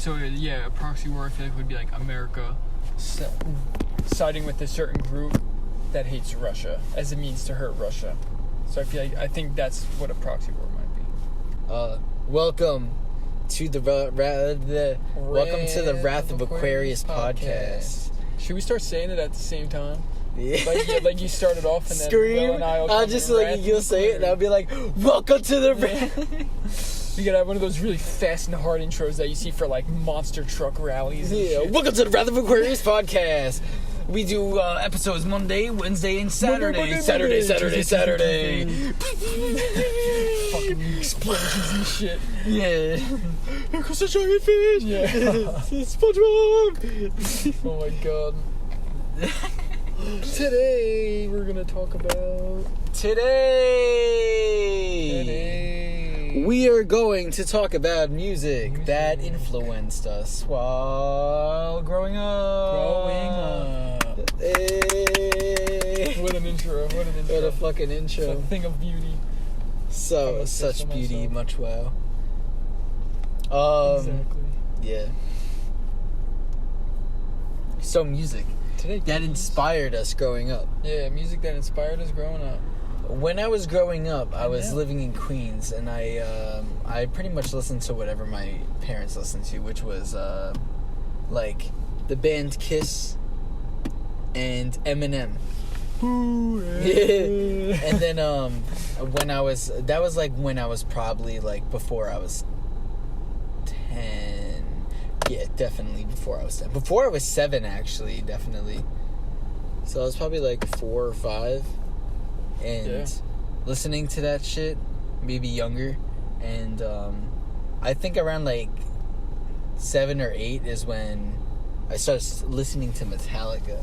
so yeah, a proxy war I feel like would be like America siding with a certain group that hates Russia as a means to hurt Russia. So I think that's what a proxy war might be. Welcome to the Wrath of Aquarius podcast. Should we start saying it at the same time? Yeah. Like you started off and then Scream. Will and I'll just like you'll say it and I'll be like, "Welcome to the Wrath." You gotta have one of those really fast and hard intros that you see for like monster truck rallies. And shit. Welcome to the Wrath of Aquarius podcast. We do episodes Monday, Wednesday, and Saturday. Saturday. Fucking explosions and shit. Yeah. Here comes the giant fish. Yeah. SpongeBob. Oh my god. Today we're gonna talk about. Today we are going to talk about music that influenced us while growing up. Hey. What an intro. What a fucking intro. It's a thing of beauty. Such beauty, much wow. Exactly. Yeah. So music. That inspired us growing up. Yeah, music that inspired us growing up. When I was growing up, I was living in Queens, and I pretty much listened to whatever my parents listened to, which was like the band Kiss and Eminem. Ooh, yeah. And then when I was probably like before I was 10. Yeah, definitely before I was 10. Before I was 7, actually, definitely. So I was probably like 4 or 5. And listening to that shit, maybe younger. And I think around like 7 or 8 is when I started listening to Metallica.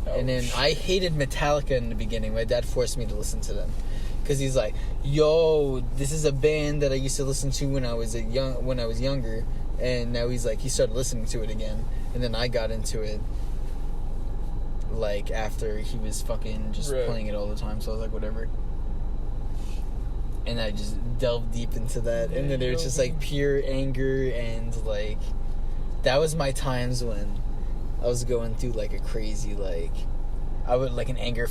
And then I hated Metallica in the beginning. My dad forced me to listen to them. Because he's like, yo, this is a band that I used to listen to when I was younger. And now he started listening to it again. And then I got into it, like, after he was fucking just playing it all the time. So I was like, whatever. And I just delved deep into that. And then it was just, like, pure anger. And, like, that was my times when I was going through, like, a crazy, like, an anger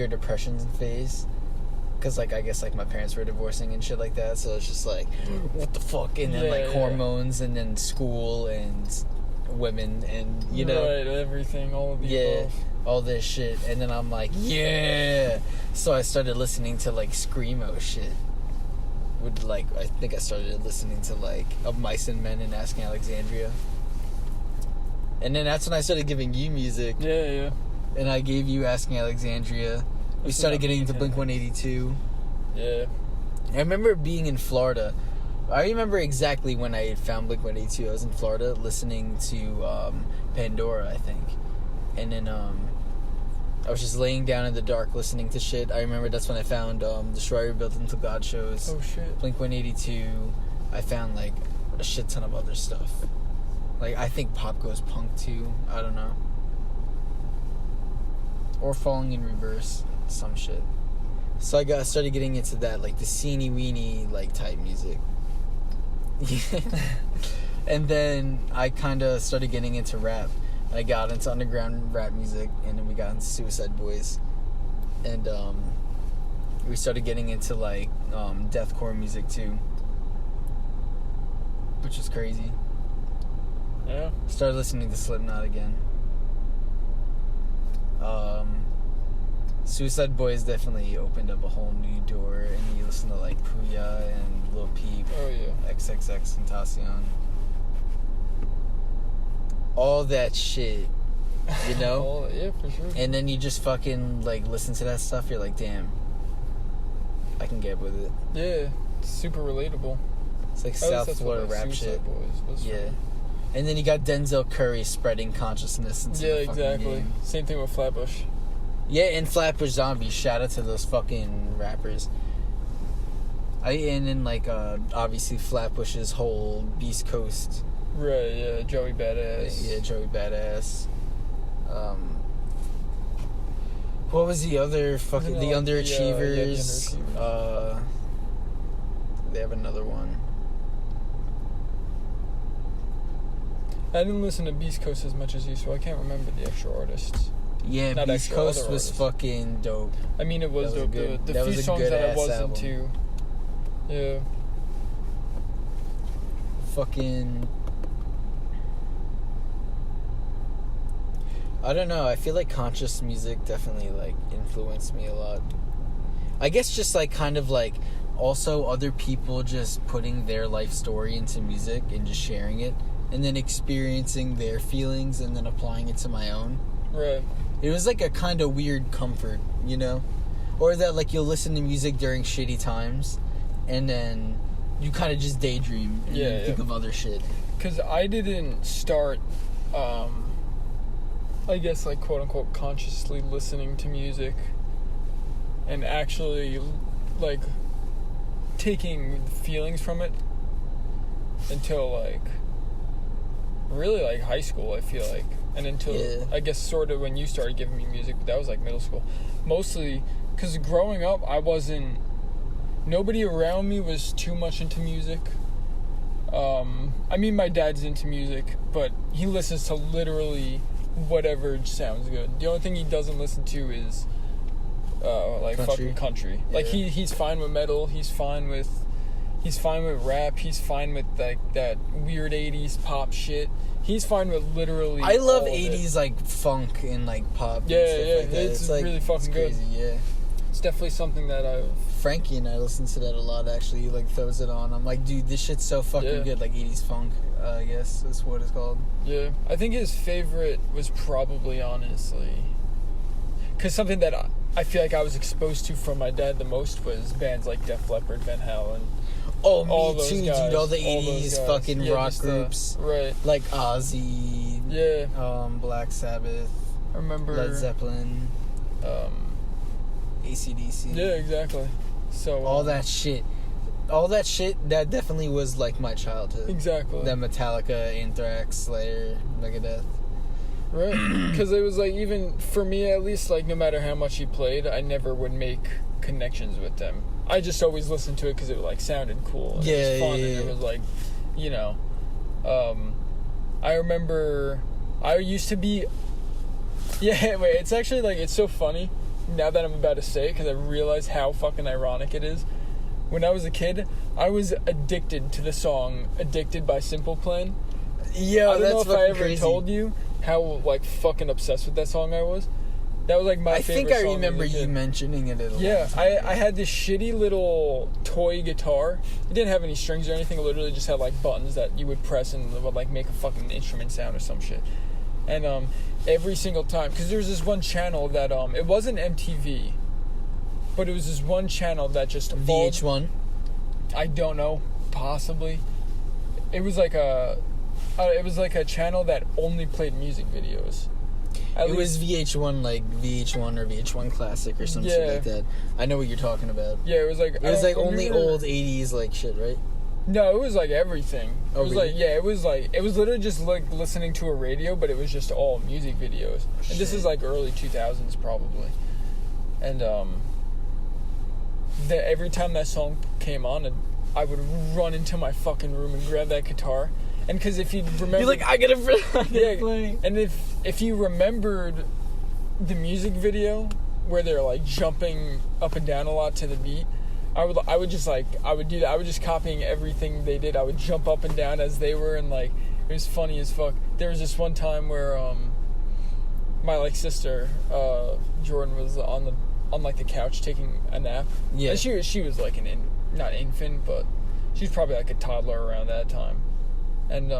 depression phase. Because, like, I guess, like, my parents were divorcing and shit like that. So it's just like, what the fuck? And then, hormones and then school and women and, you know. Right, everything, all of the above. All this shit. And then I'm like, yeah. So I started listening to, like, Screamo shit. I think I started listening to, like, Of Mice and Men and Asking Alexandria. And then that's when I started giving you music. Yeah. And I gave you Asking Alexandria. We started getting into Blink-182. Yeah. I remember being in Florida. I remember exactly when I had found Blink-182. I was in Florida listening to Pandora, I think. And then I was just laying down in the dark listening to shit. I remember that's when I found Destroy Rebuild Until God shows. Oh, shit. Blink-182. I found, like, a shit ton of other stuff. Like, I think Pop Goes Punk, too. I don't know. Or Falling in Reverse. Some shit. So I started getting into that, like the Seeny Weeny like type music. And then I kind of started getting into rap. I got into underground rap music, and then we got into Suicide Boys, and we started getting into like deathcore music too, which is crazy. Yeah. Started listening to Slipknot again. Suicide Boys definitely opened up a whole new door, and you listen to like Puya and Lil Peep. Oh yeah. XXXTentacion. All that shit, you know? Yeah, for sure. And then you just fucking like listen to that stuff, you're like, damn, I can get with it. Yeah, it's super relatable. It's like South Florida rap shit. Boys. Yeah. And then you got Denzel Curry spreading consciousness into the fucking game. Same thing with Flatbush. Yeah, and Flatbush Zombies. Shout out to those fucking rappers. And then, like, obviously Flatbush's whole Beast Coast. Right, yeah, Joey Badass. Yeah, Joey Badass. What was the other fucking... The Underachievers. They have another one. I didn't listen to Beast Coast as much as you, so I can't remember the actual artists. Yeah, Not Beast actual Coast other was artists. fucking dope. I mean, it was dope. The that few was a songs that I good-ass was album. into. Yeah. Fucking... I don't know. I feel like conscious music definitely, like, influenced me a lot. I guess just, like, kind of, like, also other people just putting their life story into music and just sharing it. And then experiencing their feelings and then applying it to my own. Right. It was, like, a kind of weird comfort, you know? Or that, like, you'll listen to music during shitty times. And then you kind of just daydream and then think of other shit. Because I didn't start... I guess, like, quote-unquote, consciously listening to music and actually, like, taking feelings from it until, like, really, like, high school, I feel like. And until, I guess, sort of when you started giving me music, but that was, like, middle school. Mostly, because growing up, I wasn't... Nobody around me was too much into music. I mean, my dad's into music, but he listens to literally... whatever sounds good. The only thing he doesn't listen to is like fucking country. Yeah. Like he's fine with metal, he's fine with rap, he's fine with like that weird 80s pop shit. He's fine with literally I love 80s like funk and like pop and stuff like that. It's like, really fucking crazy, good. Yeah. It's definitely something that Frankie and I listen to that a lot actually. He like throws it on. I'm like, dude, this shit's so fucking good, like 80s funk. I guess that's what it's called. Yeah. I think his favorite was probably, honestly... Because something that I feel like I was exposed to from my dad the most was bands like Def Leppard, Van Halen. Oh, me too, dude. All the 80s fucking rock groups. Right. Like Ozzy. Yeah. Black Sabbath. I remember... Led Zeppelin. AC/DC. Yeah, exactly. So... all that shit, that definitely was, like, my childhood. Exactly. That Metallica, Anthrax, Slayer, Megadeth. Right. Because it was, like, even, for me at least, like, no matter how much he played, I never would make connections with them. I just always listened to it because it, like, sounded cool. And it was fun, and it was, like, you know. I remember, I used to be... Yeah, wait, it's actually, like, it's so funny now that I'm about to say it because I realize how fucking ironic it is. When I was a kid, I was addicted to the song Addicted by Simple Plan. Yeah, I don't know if I ever crazy. told you how, like, fucking obsessed with that song I was. That was, like, my favorite song. I think I remember you mentioning it a lot. Yeah, I had this shitty little toy guitar. It didn't have any strings or anything. It literally just had, like, buttons that you would press and it would, like, make a fucking instrument sound or some shit. And, every single time, because there was this one channel that, it wasn't MTV, but it was this one channel that just evolved. VH1? I don't know, possibly. It was like a channel that only played music videos. It was VH1, like VH1 or VH1 Classic or some shit like that. I know what you're talking about. Yeah, it was like... It was like only old 80s like shit, right? No, it was like everything. It was really? like, yeah, it was literally just like listening to a radio, but it was just all music videos. And this is like early 2000s probably. And every time that song came on, I would run into my fucking room and grab that guitar. And because if you remember... You're like, I gotta play. And if you remembered the music video where they're like jumping up and down a lot to the beat, I would do that. I would just copying everything they did. I would jump up and down as they were, and like it was funny as fuck. There was this one time where my like sister Jordan was on like the couch taking a nap. Yeah. And she was like not infant, but she's probably like a toddler around that time. And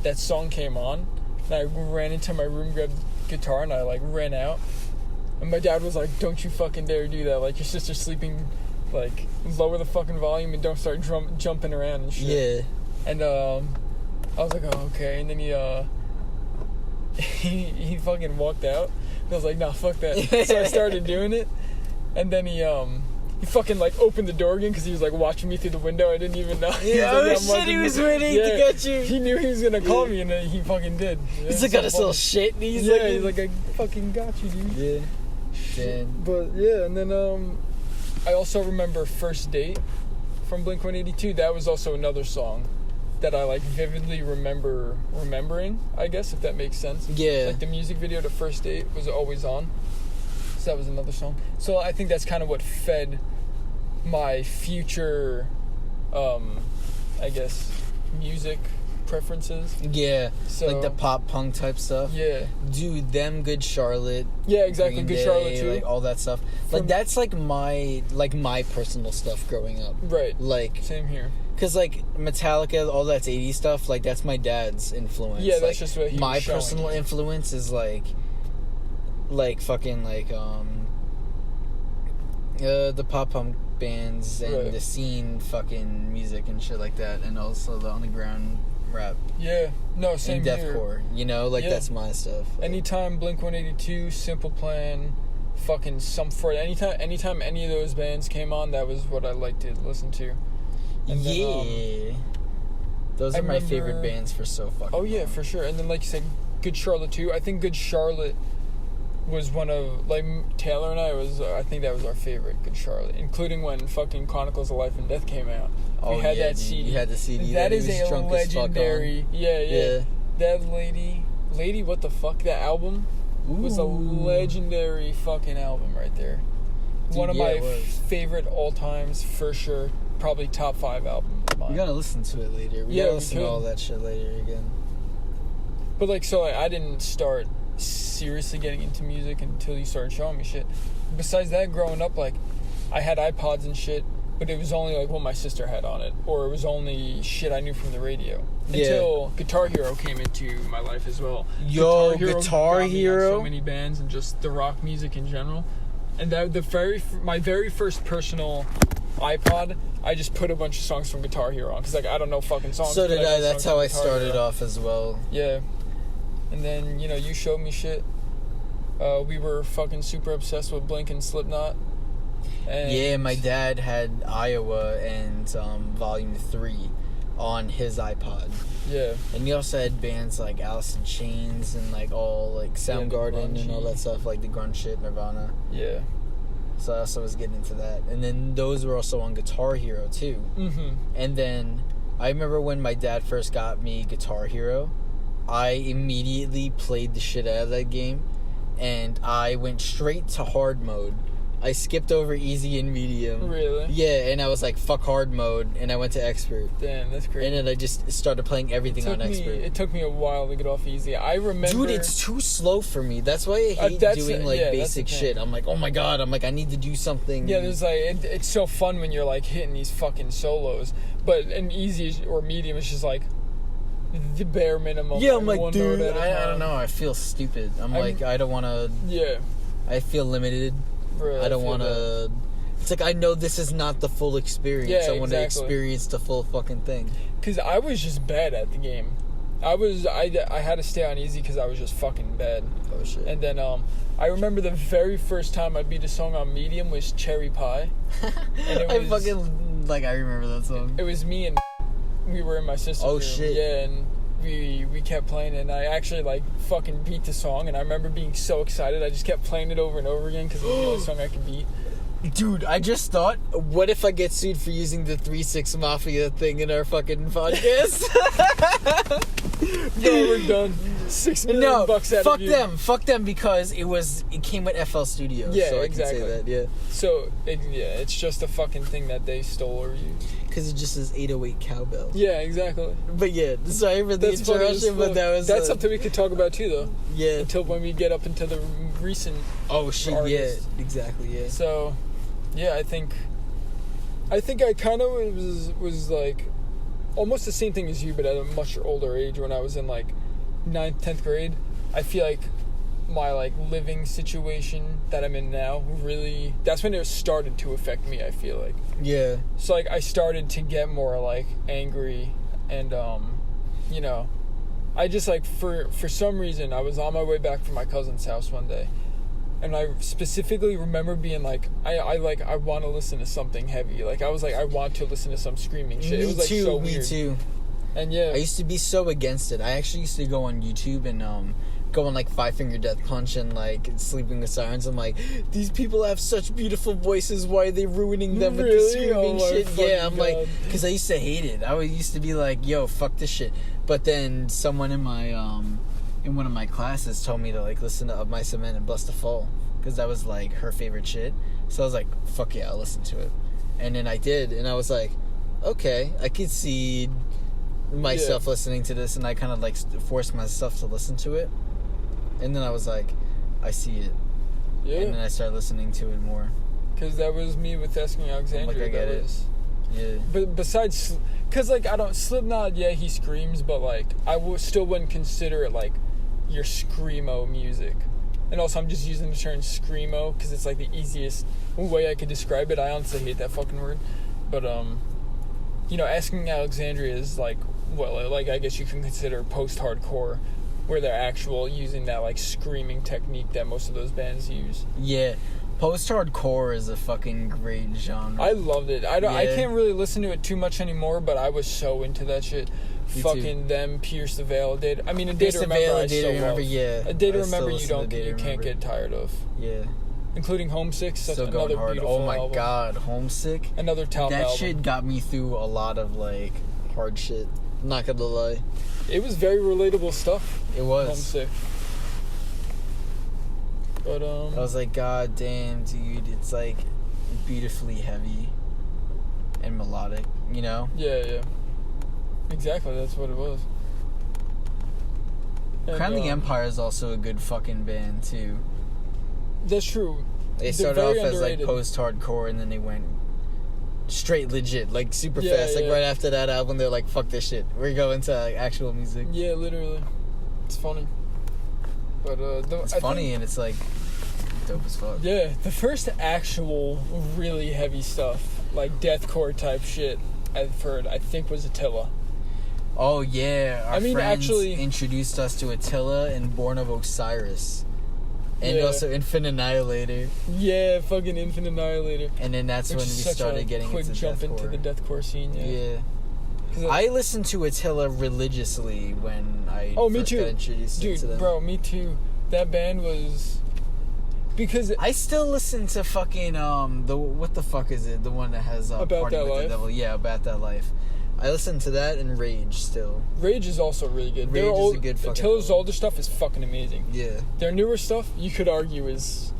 that song came on, and I ran into my room, grabbed the guitar, and I like ran out. And my dad was like, "Don't you fucking dare do that! Like your sister's sleeping. Like lower the fucking volume and don't start jumping around and shit." Yeah. And I was like, "Oh, okay." And then he fucking walked out. And I was like, "Nah, fuck that." So I started doing it, and then he fucking like opened the door again because he was like watching me through the window. I didn't even know. Yeah, he was waiting to get you. He knew he was gonna call me, and he fucking did. He's like got his little shit. And he's like, I fucking got you, dude. Yeah. Damn. But yeah, and then I also remember First Date from Blink-182. That was also another song that I like vividly remembering, I guess, if that makes sense. Yeah. Like the music video to First Date was Always On. So that was another song. So I think that's kind of what fed my future, I guess, music preferences. Yeah, So, like the pop punk type stuff. Yeah. Dude, them Good Charlotte. Yeah, exactly. Green Good Day, Charlotte too. like all that stuff. Like that's like my personal stuff growing up. Right. Like Same here. Cause like Metallica, all that's 80s stuff. Like that's my dad's influence. Yeah, that's like, just what he my was showing personal you. influence is like fucking like the pop punk bands and Right. the scene fucking music and shit like that, and also the underground rap Yeah. No, same and here. deathcore. You know, like Yeah. that's my stuff. Like, Anytime Blink-182, Simple Plan, fucking Sum 40, anytime any of those bands came on, that was what I liked to listen to. And then, yeah, those I are my remember- favorite bands for so fucking. Oh yeah, long. for sure. And then like you said, Good Charlotte too. I think Good Charlotte was one of, like, Taylor and I think that was our favorite, Good Charlotte, including when fucking Chronicles of Life and Death came out. Oh, we had yeah, that dude, CD. you had the CD That that he is was a drunk as fuck on. legendary. Yeah. Yeah. That lady, what the fuck? That album was a Ooh. legendary fucking album right there. Dude, One of yeah, my it was. favorite all times for sure. Probably top 5 album of mine. We gotta listen to it later. We Yeah, gotta we listen to could. all that shit later again. But like, so like, I didn't start seriously getting into music until you started showing me shit. Besides that, growing up, like, I had iPods and shit, but it was only like what my sister had on it, or it was only shit I knew from the radio. Yeah. Until Guitar Hero came into my life as well. Yo, Guitar got me on Hero? so many bands and just the rock music in general. And that my very first personal iPod, I just put a bunch of songs from Guitar Hero on, because like I don't know fucking songs. So but did know I. That's songs how from I Guitar started Hero. off as well. Yeah. And then, you showed me shit. We were fucking super obsessed with Blink and Slipknot. And Yeah, my dad had Iowa and Volume 3 on his iPod. Yeah. And he also had bands like Alice in Chains and like all like Soundgarden and all that stuff, like the grunge shit, Nirvana. Yeah. So I also was getting into that. And then those were also on Guitar Hero too. Mm-hmm. And then I remember when my dad first got me Guitar Hero, I immediately played the shit out of that game, and I went straight to hard mode. I skipped over easy and medium. Really? Yeah, and I was like, fuck hard mode, and I went to expert. Damn, that's crazy. And then I just started playing everything on expert. It took me a while to get off easy. I remember... Dude, it's too slow for me. That's why I hate doing like basic that's the shit. thing. I'm like, oh my god, I need to do something. Yeah, there's like... it's so fun when you're like hitting these fucking solos. But an easy or medium is just like the bare minimum. Yeah, I'm like, one dude, note at a I don't time. know. I feel stupid. I'm like, I don't want to... Yeah. I feel limited. Really, I don't feel want to... It's like, I know this is not the full experience. Yeah, I want to exactly. experience the full fucking thing. Because I was just bad at the game. I had to stay on easy because I was just fucking bad. Oh, shit. And then I remember the very first time I beat a song on medium was Cherry Pie. And it was, I remember that song. It was me and we were in my sister's room. shit. Yeah, and we kept playing it, and I actually like fucking beat the song, and I remember being so excited. I just kept playing it over and over again because it was the only song I could beat. Dude, I just thought, what if I get sued for using the 3-6 Mafia thing in our fucking podcast? No, we're done. $6 million bucks out of you. Fuck them, because it came with FL Studios. Yeah, so I exactly. can say that, yeah. So it's just a fucking thing that they stole or used. Because it just says 808 cowbell. Yeah, exactly. But yeah, sorry for the That's funny as interruption, but fuck. That's something we could talk about too, though. Yeah. Until when we get up into the recent. Oh shit! artists. Yeah, exactly. Yeah. So, yeah, I think I kind of was like almost the same thing as you, but at a much older age. When I was in like 9th, 10th grade, I feel like my like living situation that I'm in now really, that's when it started to affect me. I feel like. Yeah. So like I started to get more like angry, and I just like for some reason I was on my way back from my cousin's house one day, and I specifically remember being like I want to listen to something heavy. Like I was like, I want to listen to some screaming shit. It was like so weird. Me too. And yeah, I used to be so against it. I actually used to go on YouTube and going like 5 Finger Death Punch and like Sleeping with Sirens. I'm like, these people have such beautiful voices. Why are they ruining them with the screaming shit? Yeah, I'm like, because I used to hate it. I used to be like, yo, fuck this shit. But then someone in my in one of my classes told me to like listen to Up My Cement and Bust a Fall, because that was like her favorite shit. So I was like, fuck yeah, I'll listen to it. And then I did, and I was like, okay, I could see myself listening to this, and I kind of like forced myself to listen to it. And then I was like, I see it. Yeah. And then I started listening to it more. Because that was me with Asking Alexandria. Like, I get it. Yeah. But besides, because like, I don't, Slipknot, yeah, he screams, but like, still wouldn't consider it like your screamo music. And also, I'm just using the term screamo because it's like the easiest way I could describe it. I honestly hate that fucking word. But, you know, Asking Alexandria is like, well, like, I guess you can consider post-hardcore, where they're actual using that like screaming technique that most of those bands use. Yeah. Post-hardcore is a fucking great genre. I loved it. I can't really listen to it too much anymore, but I was so into that shit. Me fucking too. Them, Pierce the Veil, A Day to Remember, I still love. Yeah. A Day to Remember, you can't get tired of. Yeah. Including Homesick, such another hard. beautiful album. Oh my album. god, Homesick. Another top album. That shit got me through a lot of like hard shit. I'm not gonna lie. It was very relatable stuff. It was. Homesick. But I was like, god damn, dude, it's like beautifully heavy and melodic, you know? Yeah. Exactly, that's what it was. Crown the Empire is also a good fucking band too. That's true. They started off as like post-hardcore, and then they went straight legit, like super fast. Like right after that album, they're like, "Fuck this shit, we're going to like actual music." Yeah, literally. It's funny, but it's funny and it's like dope as fuck. Yeah, the first actual really heavy stuff, like deathcore type shit, I've heard, I think was Attila. Oh yeah, our friends actually introduced us to Attila and Born of Osiris. And also Infinite Annihilator. Yeah, fucking Infinite Annihilator. And then that's when we started getting into deathcore. Quick jump into the deathcore scene, yeah. I listened to Attila religiously when I first got introduced to them. Dude, bro, me too. That band was... Because... I still listen to fucking, what the fuck is it? The one that has About Party That with Life? the Devil. Yeah, About That Life. I listen to that and Rage still. Rage is also really good. Rage is a good fucking Attila's older stuff is fucking amazing. Yeah. Their newer stuff, you could argue, is...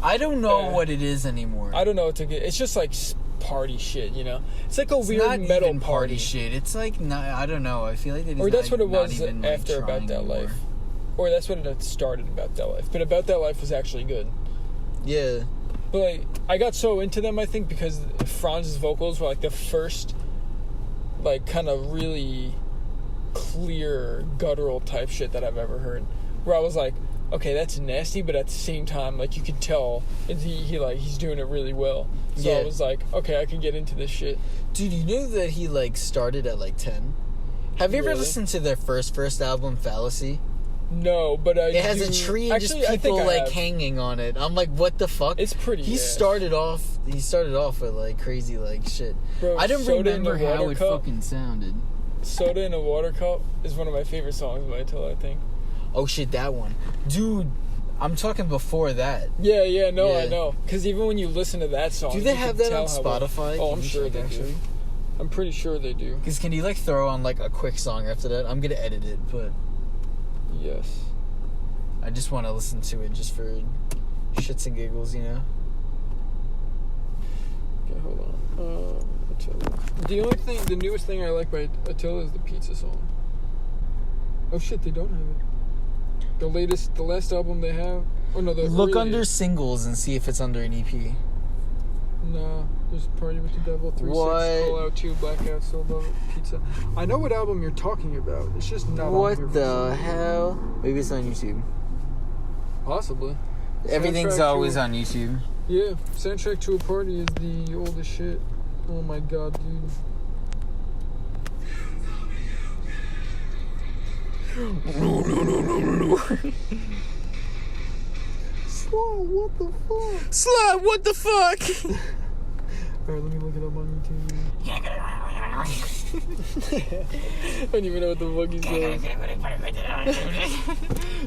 I don't know what it is anymore. I don't know what to get. It's just like party shit, you know? It's like a weird metal even party shit. It's like, not, I don't know. I feel like it is Or that's not, what it was even, after like, About That anymore. Life. Or that's what it started, About That Life. But About That Life was actually good. Yeah. But like, I got so into them, I think, because Fronz's vocals were like the first... like kind of really clear guttural type shit that I've ever heard, where I was like, okay, that's nasty, but at the same time, like, you could tell he's doing it really well. So I was like, okay, I can get into this shit. Dude, you knew that he like started at like 10? Have you ever listened to their first album, Fallacy? No, but it has a tree and just people like hanging on it. I'm like, what the fuck? It's pretty. He started off with like crazy like shit. Bro, I don't remember how it fucking sounded. Soda in a Water Cup is one of my favorite songs by Attila, I think. Oh shit, that one, dude. I'm talking before that. Yeah, I know. Because even when you listen to that song, do they have that on Spotify? Oh, I'm sure they do. I'm pretty sure they do. Because can you like throw on like a quick song after that? I'm gonna edit it, but. Yes. I just want to listen to it just for shits and giggles, you know? Okay, hold on. Attila. The newest thing I like by Attila is the Pizza song. Oh shit, they don't have it. The last album they have. Oh no, look under singles and see if it's under an EP. No, there's Party with the Devil, 3-6, Call Out 2, Blackout, Sold Out, Pizza. I know what album you're talking about. It's just not on here. What the hell? Maybe it's on YouTube. Possibly. Everything's always on YouTube. Yeah, Soundtrack to a Party is the oldest shit. Oh my god, dude. Slide, what the fuck? Slide, what the fuck? Alright, let me look it up on YouTube. I don't even know what the fuck he's saying.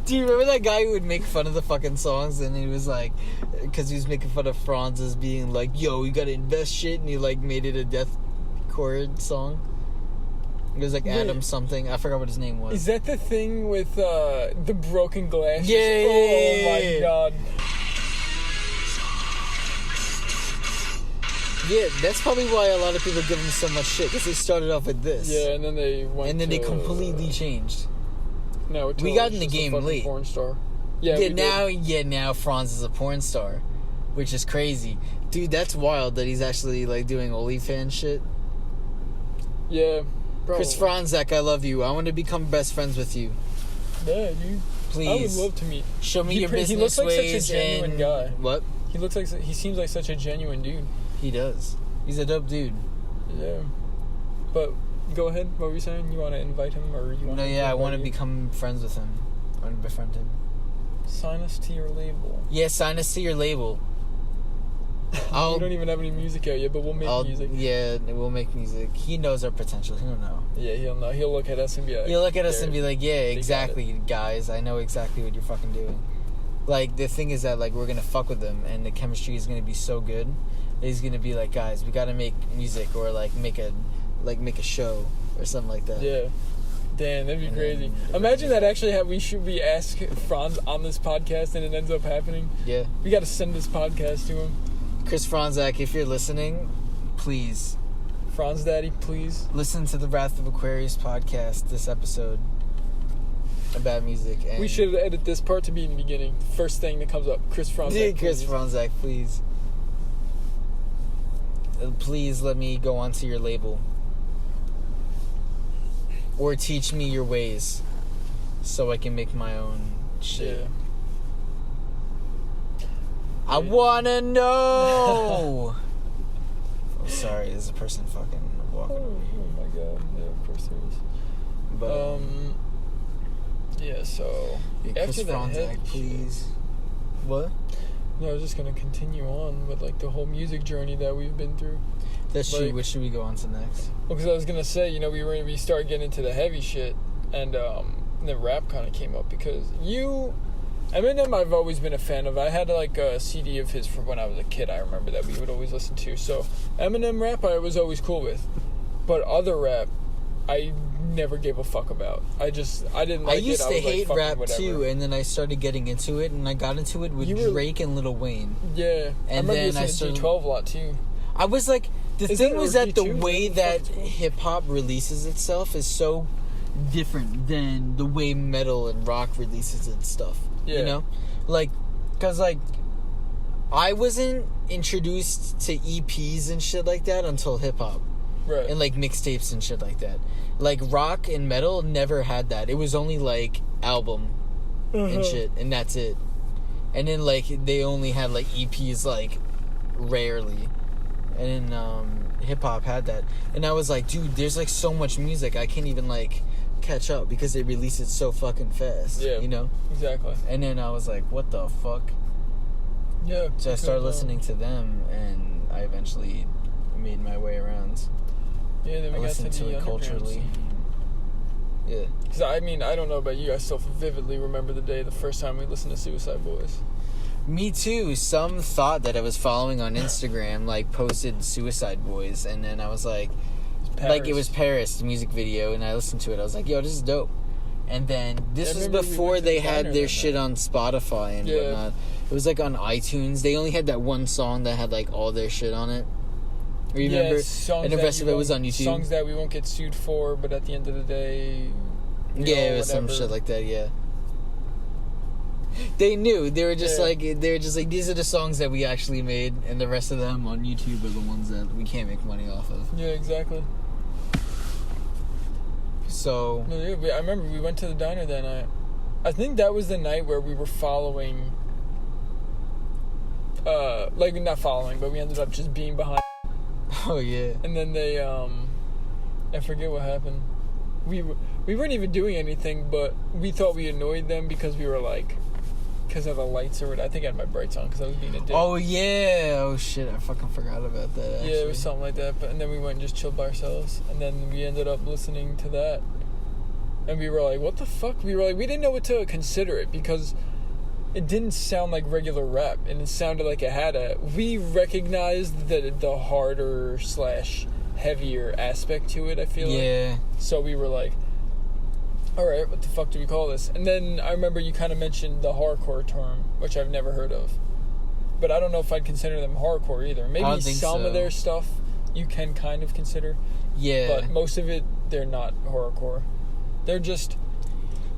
Do you remember that guy who would make fun of the fucking songs, and he was like, because he was making fun of Fronz as being like, yo, you gotta invest shit, and he like made it a Dethcore song. It was like Adam something. I forgot what his name was. Is that the thing with the broken glass? Yeah. Oh my god. Yeah, that's probably why a lot of people give him so much shit, because they started off with this. Yeah, and then they went and then they completely changed. No, we got in the game late. Porn star. Yeah, now Fronz is a porn star, which is crazy, dude. That's wild that he's actually like doing OnlyFans shit. Yeah, bro. Chris Fronzak, I love you. I want to become best friends with you. Yeah, dude. Please. I would love to meet. Show me your business He looks like ways such a genuine guy. What? He seems like such a genuine dude. He does. He's a dope dude. Yeah. But go ahead. What were you saying? You want to invite him, or you want? No, yeah, I want to become friends with him. I want to befriend him. Sign us to your label. Yeah, sign us to your label. We don't even have any music out yet, but we'll make music. Yeah, we'll make music. He knows our potential. He'll know. Yeah, he'll know. He'll look at us and be like... He'll look at us and be like, yeah, exactly, guys. I know exactly what you're fucking doing. Like, the thing is that, like, we're going to fuck with him, and the chemistry is going to be so good. He's going to be like, guys, we got to make music, or, like, make a show, or something like that. Yeah. Damn, that'd be crazy. Imagine that actually we ask Fronz on this podcast, and it ends up happening. Yeah. We got to send this podcast to him. Chris Fronzak, if you're listening, please. Fronz Daddy, please. Listen to the Wrath of Aquarius podcast, this episode about music. And we should edit this part to be in the beginning. First thing that comes up, Chris Fronzak. Chris Fronzak, please. Please let me go onto your label. Or teach me your ways so I can make my own shit. Yeah. I wanna know. Oh, sorry, there's a person fucking walking over here. Oh my god, yeah, of course there is. But yeah. So Chris Fronzak, please. What? No, I was just gonna continue on with like the whole music journey that we've been through. That's true. What should we go on to next? Well, because I was gonna say, we started getting into the heavy shit, and the rap kind of came up because Eminem, I've always been a fan of. I had like a CD of his from when I was a kid. I remember that we would always listen to. So Eminem rap, I was always cool with, but other rap, I never gave a fuck about. I didn't like it. I used to hate rap whatever. too, and then I started getting into it, and I got into it with Drake and Lil Wayne. Yeah, and I remember listening to G12 a lot too. I was like, the thing was that the way that hip hop releases itself is so different than the way metal and rock releases its stuff. Yeah. You know? Like, because, like, I wasn't introduced to EPs and shit like that until hip-hop. Right. And, like, mixtapes and shit like that. Like, rock and metal never had that. It was only, like, album and shit, and that's it. And then, like, they only had, like, EPs, like, rarely. And then, hip-hop had that. And I was like, dude, there's, like, so much music, I can't even, like... catch up because they release it so fucking fast. Yeah, you know? Exactly. And then I was like, what the fuck? Yeah. So I started listening to them, and I eventually made my way around. Yeah, then we got to it culturally. Yeah. Because, I mean, I don't know about you, I still vividly remember the day, the first time we listened to Suicide Boys. Me too. Some thought that I was following on Instagram, like, posted Suicide Boys, and then I was like... Like, it was Paris, the music video, and I listened to it. I was like, yo, this is dope. And then, this was before they had their shit on Spotify and whatnot. It was, like, on iTunes. They only had that one song that had, like, all their shit on it. Remember? And the rest of it was on YouTube. Songs that we won't get sued for, but at the end of the day... Yeah, it was some shit like that, yeah. They knew. They were just like, these are the songs that we actually made, and the rest of them on YouTube are the ones that we can't make money off of. Yeah, exactly. So... I remember we went to the diner that night. I think that was the night where we were following... like, not following, but we ended up just being behind. Oh, yeah. And then they, I forget what happened. We weren't even doing anything, but we thought we annoyed them because we were like... because of the lights or what. I think I had my brights on because I was being a dick. Oh, yeah. Oh, shit. I fucking forgot about that, actually. Yeah, it was something like that. And then we went and just chilled by ourselves. And then we ended up listening to that. And we were like, what the fuck? We were like, we didn't know what to consider it because it didn't sound like regular rap. And it sounded like it had we recognized the harder / heavier aspect to it, I feel like. Yeah. So we were like, all right, what the fuck do we call this? And then I remember you kind of mentioned the hardcore term, which I've never heard of. But I don't know if I'd consider them hardcore either. Maybe some of their stuff you can kind of consider. Yeah. But most of it, they're not horrorcore. They're just...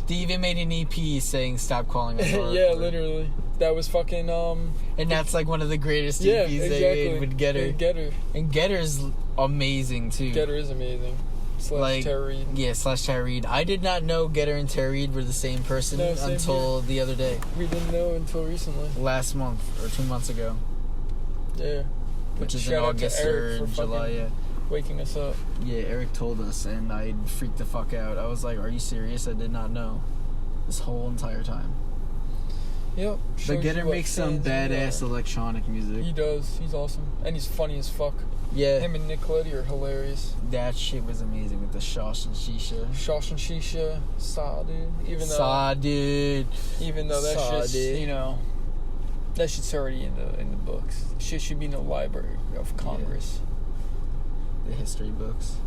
They even made an EP saying stop calling us horrorcore. Yeah, literally. That was fucking... And that's like one of the greatest EPs they made with Getter. Getter. And Getter's amazing, too. Getter is amazing. / Tara Reid. Yeah, / Tara Reid. I did not know Getter and Tara Reid were the same person until the other day. We didn't know until recently. Last month or 2 months ago. Yeah. Which is in August or July, yeah. Waking us up. Yeah, Eric told us, and I freaked the fuck out. I was like, are you serious? I did not know. This whole entire time. Yep. But Getter makes some badass electronic music. He does. He's awesome. And he's funny as fuck. Yeah. Him and Nick Letty are hilarious. That shit was amazing with the Shosh and Shisha. Shosh and Shisha. Saw, dude. Even though that shit's, you know, that shit's already in the books. Shit should be in the Library of Congress. Yeah. The history books.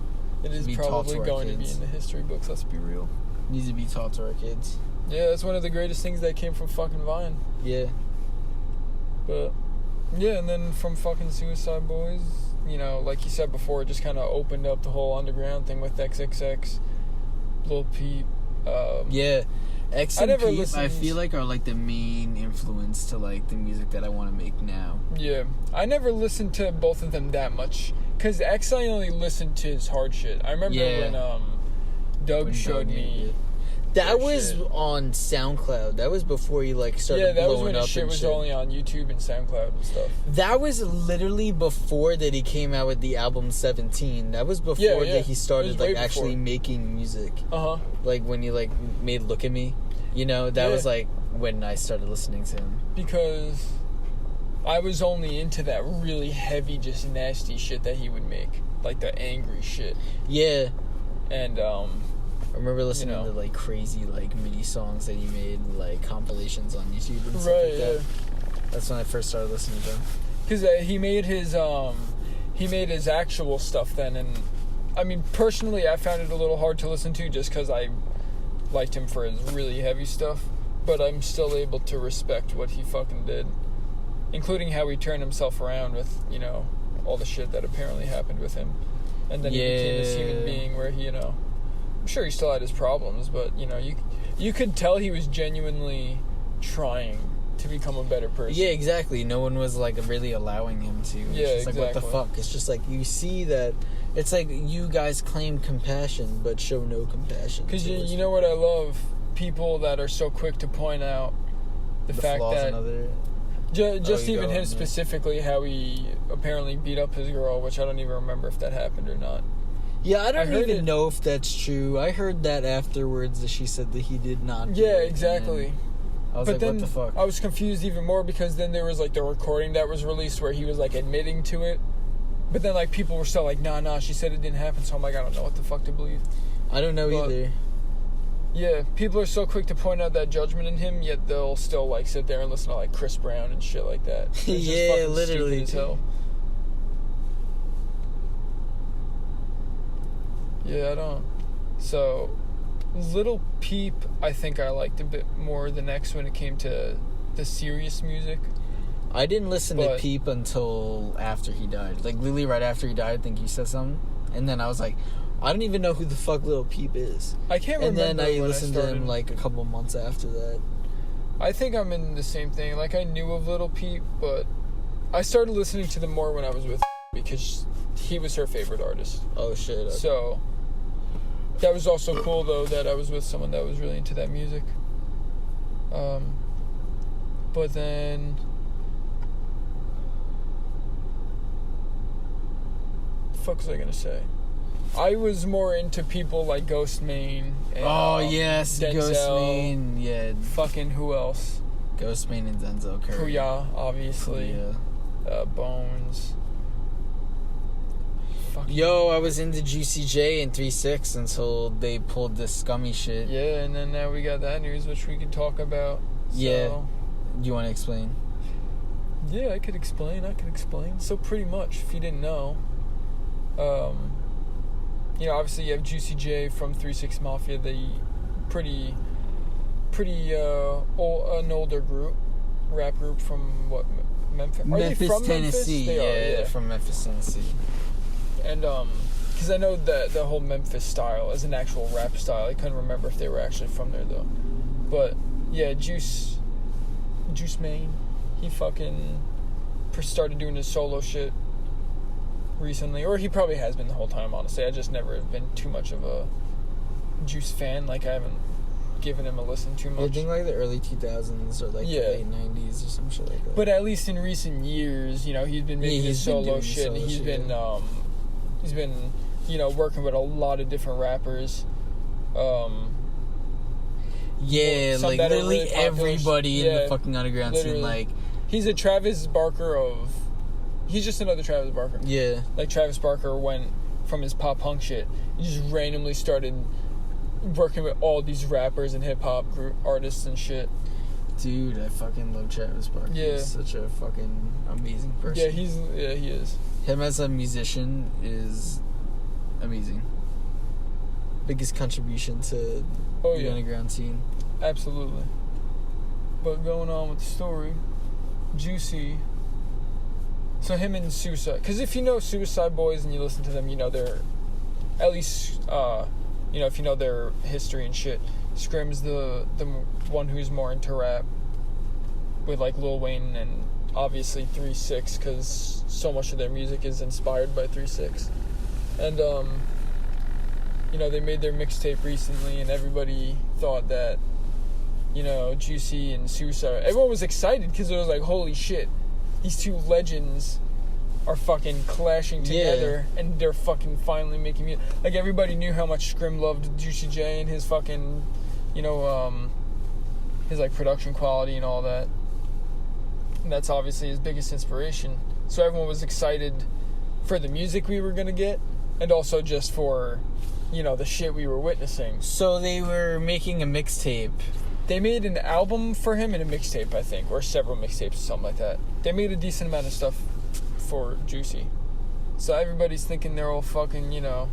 It is probably going to be in the history books, let's be real. Needs to be taught to our kids. Yeah, that's one of the greatest things that came from fucking Vine. Yeah. But, yeah, and then from fucking Suicide Boys, you know, like you said before, it just kind of opened up the whole underground thing with XXX, Lil Peep. Yeah. X and Peep, I feel like, are like the main influence to like the music that I want to make now. Yeah. I never listened to both of them that much. Because X, I only listened to his hard shit. I remember when Doug showed me. That was on SoundCloud. That was before he like started blowing up. Yeah, that was when his shit was only on YouTube and SoundCloud and stuff. That was literally before that he came out with the album 17. That was before that he started like actually making music. Like when he like made Look at Me. You know, that was like when I started listening to him. Because I was only into that really heavy, just nasty shit that he would make. Like the angry shit. Yeah. And, I remember listening to like crazy like MIDI songs that he made, like compilations on YouTube and stuff like that. That's when I first started listening to him. Because he made his actual stuff then, and I mean personally I found it a little hard to listen to just because I liked him for his really heavy stuff, but I'm still able to respect what he fucking did, including how he turned himself around with, you know, all the shit that apparently happened with him, and then he became this human being where he, you know, I'm sure he still had his problems, but, you know, you could tell he was genuinely trying to become a better person. Yeah, exactly. No one was, like, really allowing him to. It's just like, what the fuck? It's just like, you see that, it's like you guys claim compassion, but show no compassion. Because you know what I love? People that are so quick to point out the fact that... Just even him specifically, how he apparently beat up his girl, which I don't even remember if that happened or not. Yeah, I don't even know if that's true. I heard that afterwards that she said that he did not do it. Exactly. I was like, what the fuck? I was confused even more because then there was like the recording that was released where he was like admitting to it. But then like people were still like, nah, she said it didn't happen. So I'm like, I don't know what the fuck to believe. I don't know either. Yeah, people are so quick to point out that judgment in him, yet they'll still like sit there and listen to like Chris Brown and shit like that. It's yeah, literally. Stupid as hell. Yeah, I don't. So, Little Peep, I think I liked a bit more than X when it came to the serious music. I didn't listen to Peep until after he died. Like, literally right after he died, I think you said something. And then I was like, I don't even know who the fuck Little Peep is. I can't remember. And then I listened to him like a couple months after that. I think I'm in the same thing. Like, I knew of Little Peep, but I started listening to them more when I was with because he was her favorite artist. Oh, shit. Okay. So... that was also cool, though, that I was with someone that was really into that music. But then... what the fuck was I going to say? I was more into people like Ghost Main. And, oh, yes, Denzel, Ghost Main, yeah. Fucking who else? Ghostman and Denzel Curry. Kuya, obviously. Yeah. Bones. Fucking Yo, I was into Juicy J and 3-6 until they pulled this scummy shit. Yeah, and then now we got that news, which we can talk about. Yeah. So, Do you want to explain? yeah, I could explain. So pretty much, if you didn't know, you know, obviously you have Juicy J from 3-6 Mafia, the pretty an older group, rap group from what, Memphis? Are they from Tennessee. Memphis? They are, Yeah, from Memphis, Tennessee. And because I know that the whole Memphis style is an actual rap style. I couldn't remember if they were actually from there though. But yeah, Juice Mane, he fucking started doing his solo shit recently, or he probably has been the whole time. Honestly, I just never have been too much of a Juice fan. Like I haven't given him a listen too much. I think like the early 2000s or like the late 90s or some shit like that. But at least in recent years, you know, he's been making his solo shit, and he's been you know, working with a lot of different rappers. Yeah, like literally really everybody in the fucking underground scene. Like he's a Travis Barker of. He's just another Travis Barker. Yeah. Like Travis Barker went from his pop punk shit. He just randomly started working with all these rappers and hip hop group artists and shit. Dude, I fucking love Travis Barker. Yeah. He's such a fucking amazing person. Yeah, he is. Him as a musician is amazing. Biggest contribution to the underground scene. Absolutely. But going on with the story, Juicy. So him and Suicide, because if you know Suicide Boys and you listen to them, you know they're, at least, you know, if you know their history and shit. Scrim's the one who's more into rap, with like Lil Wayne and obviously 3-6, because so much of their music is inspired by 3-6. And you know, they made their mixtape recently, and everybody thought that, you know, Juicy and Suicide, everyone was excited because it was like, holy shit, these two legends are fucking clashing together, and they're fucking finally making music. Like, everybody knew how much Scrim loved Juicy J and his fucking, you know, his, like, production quality and all that. And that's obviously his biggest inspiration. So everyone was excited for the music we were gonna get, and also just for, you know, the shit we were witnessing. So they were making a mixtape. They made an album for him and a mixtape, I think, or several mixtapes or something like that. They made a decent amount of stuff for Juicy. So everybody's thinking they're all fucking, you know,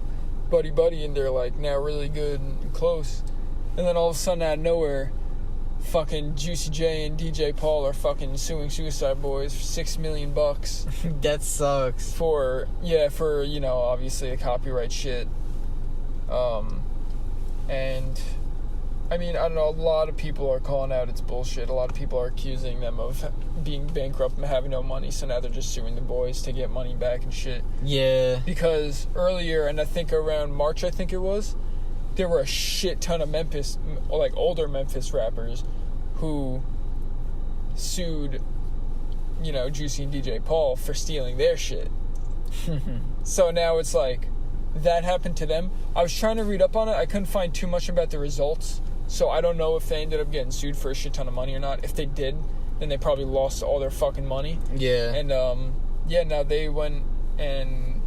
buddy, and they're like now really good and close. And then all of a sudden out of nowhere, fucking Juicy J and DJ Paul are fucking suing Suicide Boys for $6 million. That sucks. For, you know, obviously the copyright shit. And I mean, I don't know, a lot of people are calling out it's bullshit. A lot of people are accusing them of being bankrupt and having no money, so now they're just suing the boys to get money back and shit. Yeah. Because earlier, and I think around March, I think it was, there were a shit ton of Memphis, like older Memphis rappers who sued, you know, Juicy and DJ Paul for stealing their shit. So now it's like, that happened to them. I was trying to read up on it. I couldn't find too much about the results. So I don't know if they ended up getting sued for a shit ton of money or not. If they did, then they probably lost all their fucking money. Yeah. And, now they went and,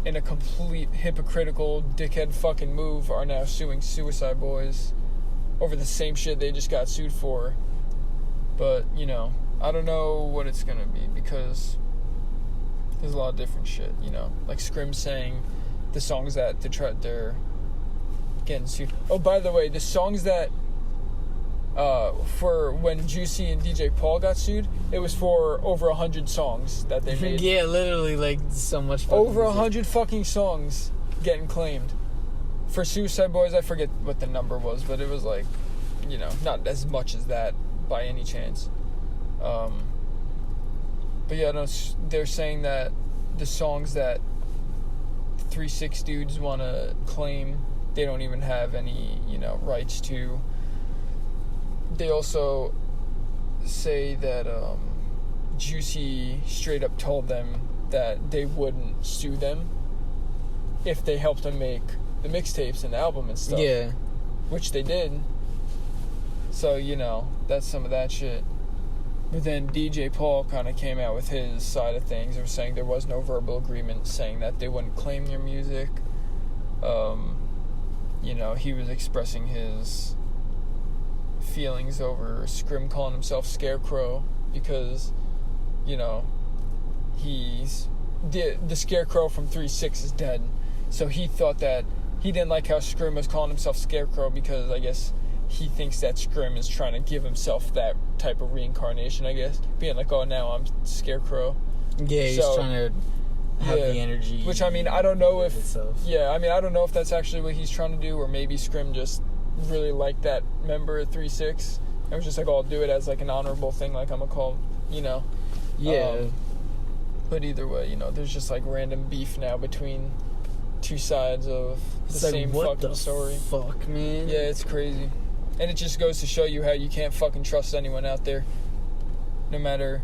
in a complete hypocritical dickhead fucking move, are now suing Suicide Boys over the same shit they just got sued for. But, you know, I don't know what it's gonna be, because there's a lot of different shit, you know. Like Scrim saying the songs that they're getting sued. Oh, by the way, the songs that for when Juicy and DJ Paul got sued, it was for over 100 songs that they made. Yeah, literally, like, so much fucking over 100 fucking songs getting claimed. For Suicide Boys, I forget what the number was, but it was like, you know, not as much as that by any chance. But yeah, no, they're saying that the songs that 3-6 dudes want to claim, they don't even have any, you know, rights to. They also say that Juicy straight up told them that they wouldn't sue them if they helped them make the mixtapes and the album and stuff. Yeah. Which they did. So, you know, that's some of that shit. But then DJ Paul kind of came out with his side of things. They were saying there was no verbal agreement, saying that they wouldn't claim your music. You know, he was expressing his feelings over Scrim calling himself Scarecrow because, you know, the Scarecrow from 3-6 is dead. So he thought that he didn't like how Scrim was calling himself Scarecrow because I guess he thinks that Scrim is trying to give himself that type of reincarnation, I guess. Being like, oh, now I'm Scarecrow. Yeah, he's trying to have the energy. Which, I mean, I don't know if... itself. Yeah, I mean, I don't know if that's actually what he's trying to do, or maybe Scrim just really liked that member at 3-6. I was just like, oh, I'll do it as, like, an honorable thing, like I'm going to call, you know. Yeah. But either way, you know, there's just, like, random beef now between two sides of the same fucking story. Fuck, man. Yeah, it's crazy. And it just goes to show you how you can't fucking trust anyone out there. No matter...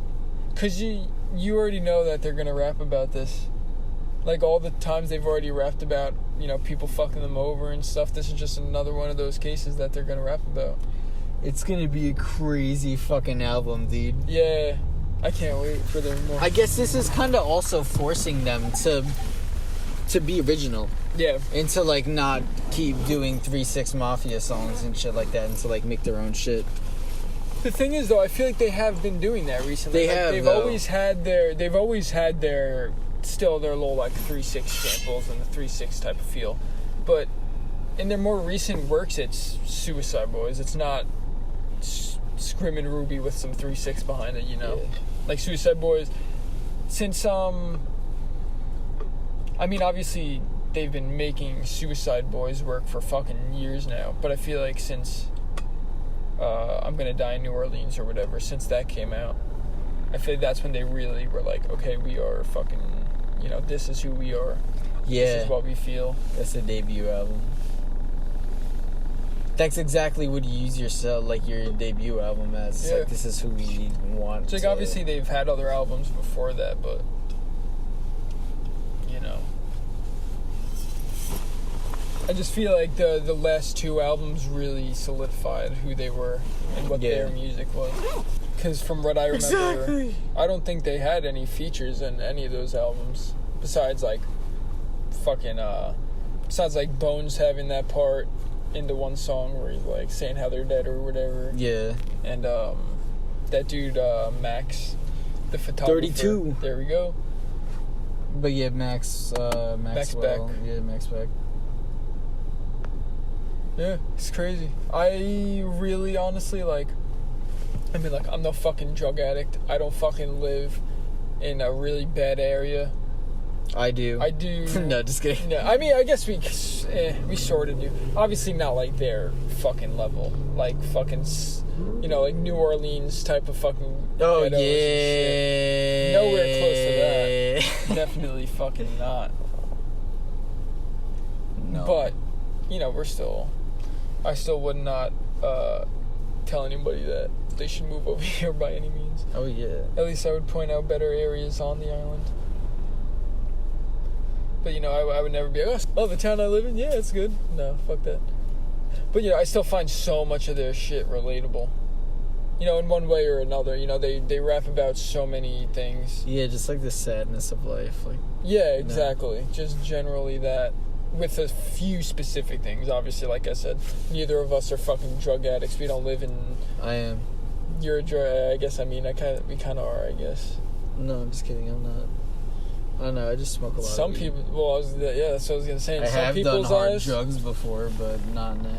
Because you already know that they're going to rap about this. Like, all the times they've already rapped about, you know, people fucking them over and stuff. This is just another one of those cases that they're going to rap about. It's going to be a crazy fucking album, dude. Yeah. I can't wait for their more. I guess this is kind of also forcing them to be original. Yeah. And to, like, not keep doing 3-6 Mafia songs and shit like that, and to, like, make their own shit. The thing is, though, I feel like they have been doing that recently. They've always had their still their little, like, 3-6 samples and the 3-6 type of feel. But in their more recent works, it's Suicide Boys. It's not Scrim and Ruby with some 3-6 behind it, you know? Yeah. Like, Suicide Boys, since, I mean, obviously, they've been making Suicide Boys work for fucking years now, but I feel like since I'm Gonna Die in New Orleans or whatever, since that came out, I feel like that's when they really were like, okay, we are fucking, you know, this is who we are. Yeah. This is what we feel. That's a debut album. That's exactly what you use yourself, like your debut album as. It's like, this is who we want. It's like, obviously they've had other albums before that, but, you know. I just feel like the last two albums really solidified who they were and what their music was. Because from what I remember, I don't think they had any features in any of those albums. Besides, like, fucking, besides, like, Bones having that part in the one song where he's, like, saying how they're dead or whatever. Yeah. And, that dude, Max, the photographer. 32. There we go. But yeah, Max Beck. Yeah, Max Beck. Yeah, it's crazy. I really, honestly, like, I mean, like, I'm no fucking drug addict. I don't fucking live in a really bad area. I do. No, just kidding. Yeah, I mean, I guess we sort of do. Obviously not like their fucking level. Like, fucking, you know, like New Orleans type of fucking... Oh, yeah. And shit. Nowhere close to that. Definitely fucking not. No. But, you know, I still would not tell anybody that they should move over here by any means. Oh, yeah. At least I would point out better areas on the island. But, you know, I would never be like, oh, the town I live in? Yeah, it's good. No, fuck that. But, you know, I still find so much of their shit relatable. You know, in one way or another. You know, they rap about so many things. Yeah, just like the sadness of life. Like. Yeah, exactly. No. Just generally that. With a few specific things. Obviously, like I said, neither of us are fucking drug addicts. We don't live in... I am. You're a drug... I guess, I mean, we kind of are, I guess. No, I'm just kidding. I'm not. I don't know. I just smoke a lot Some of weed. people... Well, that's what I was going to say. I have done hard drugs before, but not now.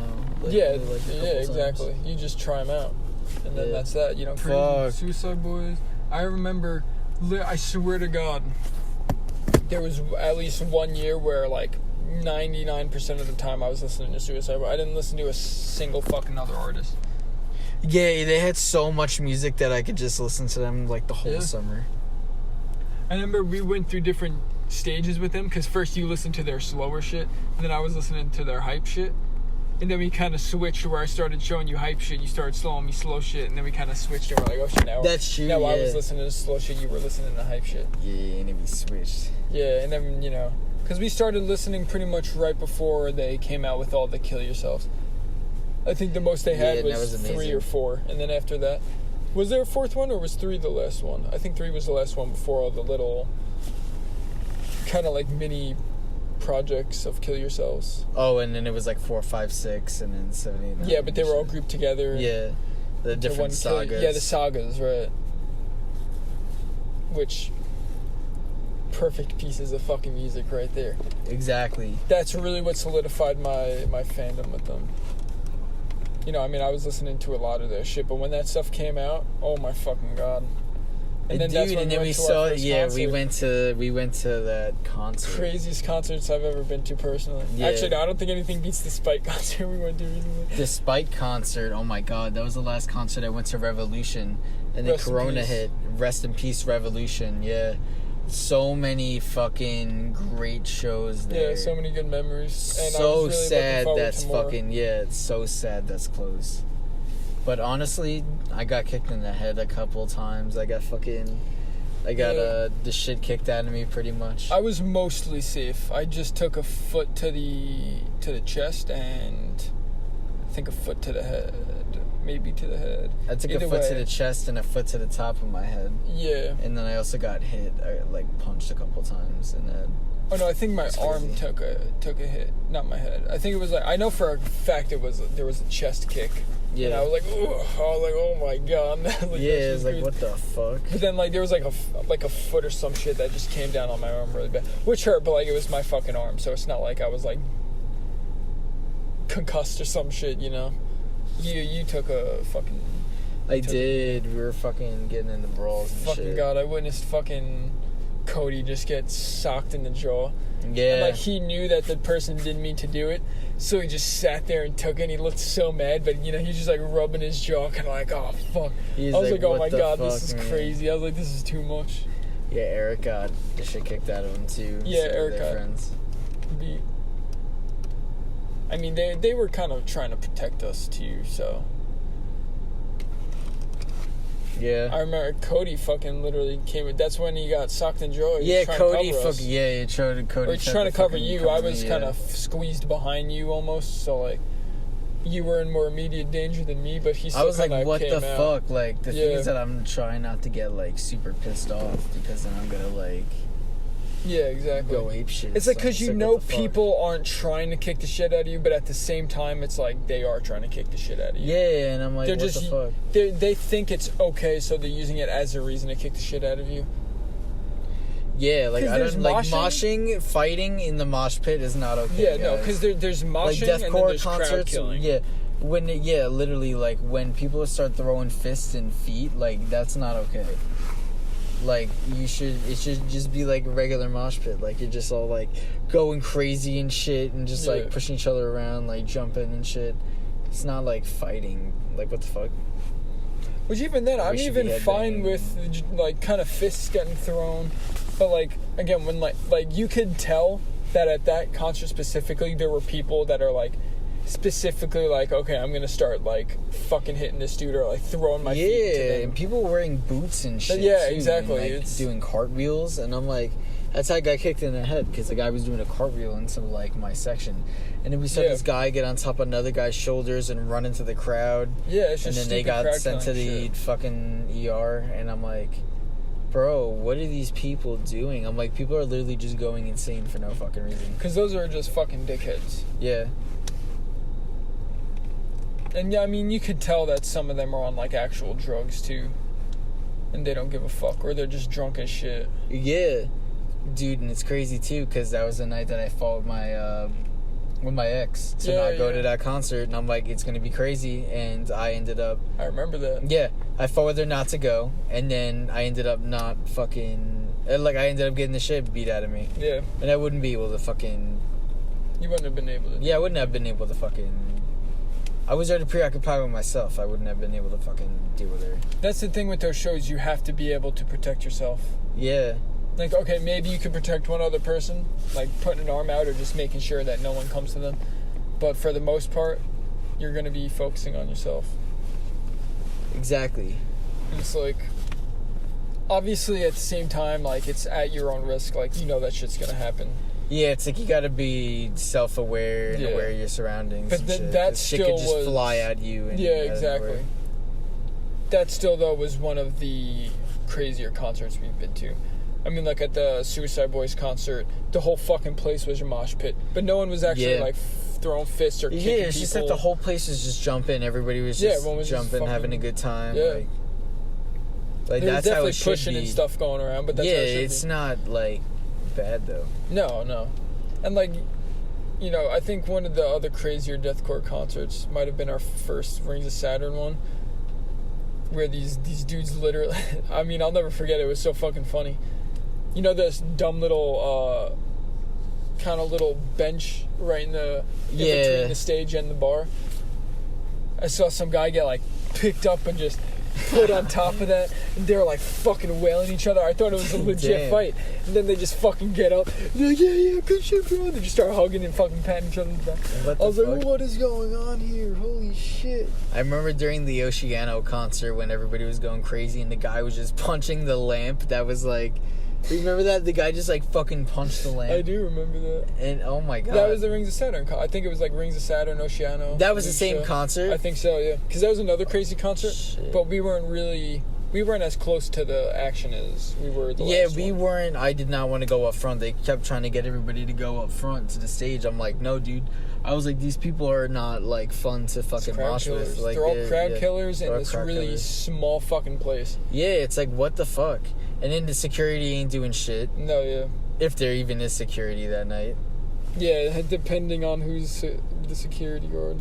Like, yeah, exactly. You just try them out. And then that's that. You know, crazy. Suicide Boys. I remember... I swear to God, there was at least 1 year where, like, 99% of the time I was listening to Suicide Boys. I didn't listen to a single fucking other artist. Yeah, they had so much music that I could just listen to them, like, the whole summer. I remember we went through different stages with them, because first you listened to their slower shit, and then I was listening to their hype shit. And then we kind of switched where I started showing you hype shit, you started showing me slow shit, and then we kind of switched and we're like, oh shit, now. That's true, Now I was listening to slow shit, you were listening to hype shit. Yeah, and then we switched. Yeah, and then, you know, because we started listening pretty much right before they came out with all the Kill Yourselves. I think the most they had Yeah, that was was 3 amazing. or 4, and then after that, was there a 4th one, or was 3 the last one? I think 3 was the last one before all the little kind of like mini projects of kill yourselves. Oh, and then it was like 4, 5, 6, and then 7, 8, 9. Yeah, but they were all grouped together. Yeah, the into different one kill- sagas. Yeah, the sagas, right? Which perfect pieces of fucking music right there. Exactly. That's really what solidified my fandom with them. You know, I mean, I was listening to a lot of their shit, but when that stuff came out, oh my fucking god! And then that's when and then we went to our saw. first Yeah, concert. we went to that concert. Craziest concerts I've ever been to personally. Yeah. Actually, no, I don't think anything beats the Spike concert we went to recently. The Spike concert. Oh my god, that was the last concert I went to. Revolution, and then Rest in Corona peace. hit. Rest in peace, Revolution. Yeah, so many fucking great shows there. Yeah, so many good memories. And I So was really sad looking forward that's to more. fucking it's so sad that's close. But honestly, I got kicked in the head a couple times. I got Yeah. the shit kicked out of me pretty much. I was mostly safe. I just took a foot to the chest and I think a foot to the head, maybe to the head. I took Either a foot to way. the chest and a foot to the top of my head. Yeah. And then I also got hit. I punched a couple times in the head. Oh no, I think my That's arm crazy. took a hit, not my head. I think it was I know for a fact there was a chest kick. Yeah. And I was like, ooh, I was like, oh my god. Like, Yeah, that's it's like, crazy. what the fuck? But then there was a foot or some shit that just came down on my arm really bad, which hurt, but it was my fucking arm, so it's not like I was concussed or some shit, you know. You took a fucking. I did. We were fucking getting into brawls and Fucking shit. god, I witnessed fucking Cody just get socked in the jaw. Yeah. And he knew that the person didn't mean to do it, so he just sat there and took it, and he looked so mad, but he's just rubbing his jaw, kind of oh fuck. He's I was like, oh what my the god, fuck, this is man? crazy. I was like, this is too much. Yeah, Eric got the shit kicked out of him too. Yeah, so Eric they're got- friends. I mean, they were kind of trying to protect us too, so. Yeah. I remember Cody fucking literally came. That's when he got socked in jaw. He was trying Cody to cover us. fucking Cody. Or he's trying to cover you. I was kind of squeezed behind you almost, so you were in more immediate danger than me. But he still I was like, kinda what came the out. fuck? The thing is that I'm trying not to get super pissed off because then I'm gonna Yeah, exactly. go ape shit. It's So because I'm you sick, know what the fuck? people aren't trying to kick the shit out of you, but at the same time, it's they are trying to kick the shit out of you. Yeah, and I'm like, They're what just the fuck? they think it's okay, so they're using it as a reason to kick the shit out of you. Yeah, 'Cause I there's don't moshing, fighting in the mosh pit is not okay. Yeah, no, guys. because there's moshing and then Deathcore there's crowd concerts. killing. Yeah, literally, when people start throwing fists and feet, that's not okay. It should just be a regular mosh pit. You're just all going crazy and shit and just Yeah. pushing each other around, jumping and shit. It's not fighting. What the fuck? Which even then, I'm We should be even fine headbanging. with kind of fists getting thrown, but again, when you could tell that at that concert specifically, there were people that are specifically okay, I'm gonna start fucking hitting this dude or throwing my feet to Yeah, them. and people wearing boots and shit. Yeah, too, exactly. And, It's- doing cartwheels, and I'm like, that's how I got kicked in the head because the guy was doing a cartwheel into my section, and then we saw Yeah. this guy get on top of another guy's shoulders and run into the crowd, Yeah, it's and just then they stupid got crowd sent to killing the shit. fucking ER, and I'm like, bro, what are these people doing? I'm like, people are literally just going insane for no fucking reason. Because those are just fucking dickheads. Yeah. And yeah, I mean, you could tell that some of them are on actual drugs too, and they don't give a fuck, or they're just drunk as shit. Yeah, dude, and it's crazy too because that was the night that I fought with my ex to Yeah, not go yeah. to that concert, and I'm like, it's gonna be crazy, and I ended up, I remember that. yeah, I fought with her not to go, and then I ended up not fucking, I ended up getting the shit beat out of me, Yeah, and I wouldn't be able to fucking, you wouldn't have been able to. yeah, I wouldn't have been able to fucking, I was already preoccupied with myself. I wouldn't have been able to fucking deal with her. That's the thing with those shows. You have to be able to protect yourself. Yeah. Okay, maybe you could protect one other person, putting an arm out or just making sure that no one comes to them. But for the most part, you're going to be focusing on yourself. Exactly. It's obviously at the same time, it's at your own risk. You know that shit's going to happen. Yeah, it's like you gotta be self-aware and Yeah. aware of your surroundings. But and th- shit, that 'cause shit still could just was- fly at you. And Yeah, out of exactly. nowhere. That still, though, was one of the crazier concerts we've been to. I mean, like at the Suicide Boys concert, the whole fucking place was a mosh pit. But no one was actually, Yeah. like, throwing fists or kicking Yeah, it's people. just like the whole place was just jumping. Everybody was Yeah, just everyone was just jumping, having a fucking- good time. Yeah. Like There was that's how definitely it should pushing be. and stuff going around, but that's Yeah, how it should it's be. not like bad though. No. And, like, you know, I think one of the other crazier deathcore concerts might have been our first Rings of Saturn one, where these dudes literally, I mean, I'll never forget it. It was so fucking funny. You know this dumb little, kind of little bench right in between the stage and the bar? I saw some guy get, like, picked up and just put on top of that, and they were, like, fucking wailing each other. I thought it was a legit Damn. fight. And then they just fucking get up. They're like, yeah, good shit, bro. They just start hugging and fucking patting each other's back. What I was the like, fuck? what is going on here? Holy shit. I remember during the Oceano concert when everybody was going crazy and the guy was just punching the lamp. That was like, remember that? The guy just like fucking punched the lamp. I do remember that. And oh my god. That was the Rings of Saturn. I think it was like Rings of Saturn, Oceano. That was the same Lucia. concert? I think so, yeah. Because that was another crazy concert. Shit. But we weren't as close to the action as we were the Yeah, last we one. weren't. I did not want to go up front. They kept trying to get everybody to go up front to the stage. I'm like, no, dude. I was like, these people are not like fun to fucking Crowd mosh killers. with. Like, they're all crowd killers in they're all this crowd really killers. small fucking place. Yeah, it's like, what the fuck? And then the security ain't doing shit. No, yeah. If there even is security that night. Yeah, depending on who's the security guard.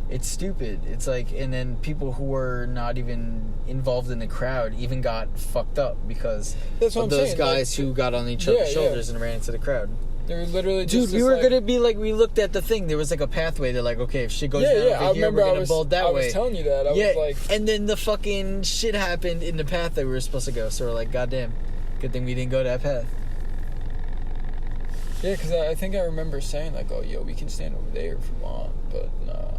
It's stupid. It's like, and then people who were not even involved in the crowd even got fucked up because That's what of I'm those saying, guys like, who got on each yeah, other's yeah. shoulders and ran into the crowd. They were literally just Dude, we were gonna be like, we looked at the thing. There was like a pathway. They're like, okay, if shit goes down I over here, remember we're gonna bolt that I way. was telling you that. I Yeah, was like, and then the fucking shit happened in the path that we were supposed to go. So we're like, goddamn, good thing we didn't go that path. yeah, because I think I remember saying, like, oh, yo, we can stand over there if we want, but nah,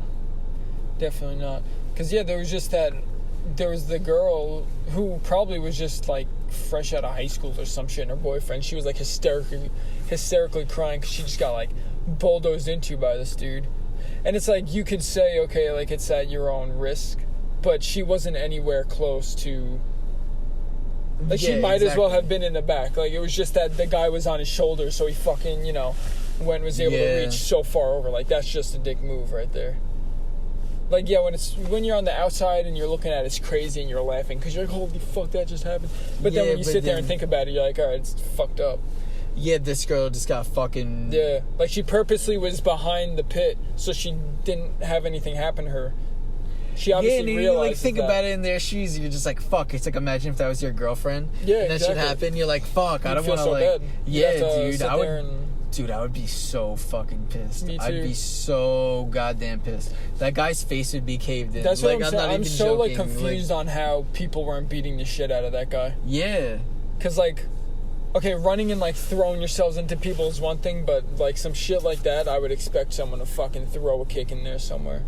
definitely not. Because, yeah, there was the girl who probably was just, like, fresh out of high school or some shit, and her boyfriend, she was, like, hysterically crying because she just got, like, bulldozed into by this dude. And it's like, you could say, okay, like, it's at your own risk, but she wasn't anywhere close to... Like, she Yeah, might as well exactly. have been in the back. Like, it was just that the guy was on his shoulder, so he fucking, you know, was able to Yeah. reach so far over. Like, that's just a dick move right there. Like, yeah, when you're on the outside and you're looking at it, it's crazy and you're laughing because you're like, holy fuck, that just happened. But then Yeah, when you but sit there then- and think about it, you're like, all right, it's fucked up. Yeah, this girl just got fucking... Yeah, like, she purposely was behind the pit so she didn't have anything happen to her. She Yeah, obviously and you realized like think about it in their shoes. You're just like, fuck. It's like, imagine if that was your girlfriend. Yeah, and that exactly. shit happened. You're like, fuck. I You'd don't feel want to so like. bad. You'd have Yeah, to dude. sit I would. there and- Dude, I would be so fucking pissed. Me I'd too. be so goddamn pissed. That guy's face would be caved in. That's like, what I'm saying. not I'm even so, like, joking. confused on how people weren't beating the shit out of that guy. Yeah. Because, like, okay, running and, like, throwing yourselves into people is one thing, but, like, some shit like that, I would expect someone to fucking throw a kick in there somewhere.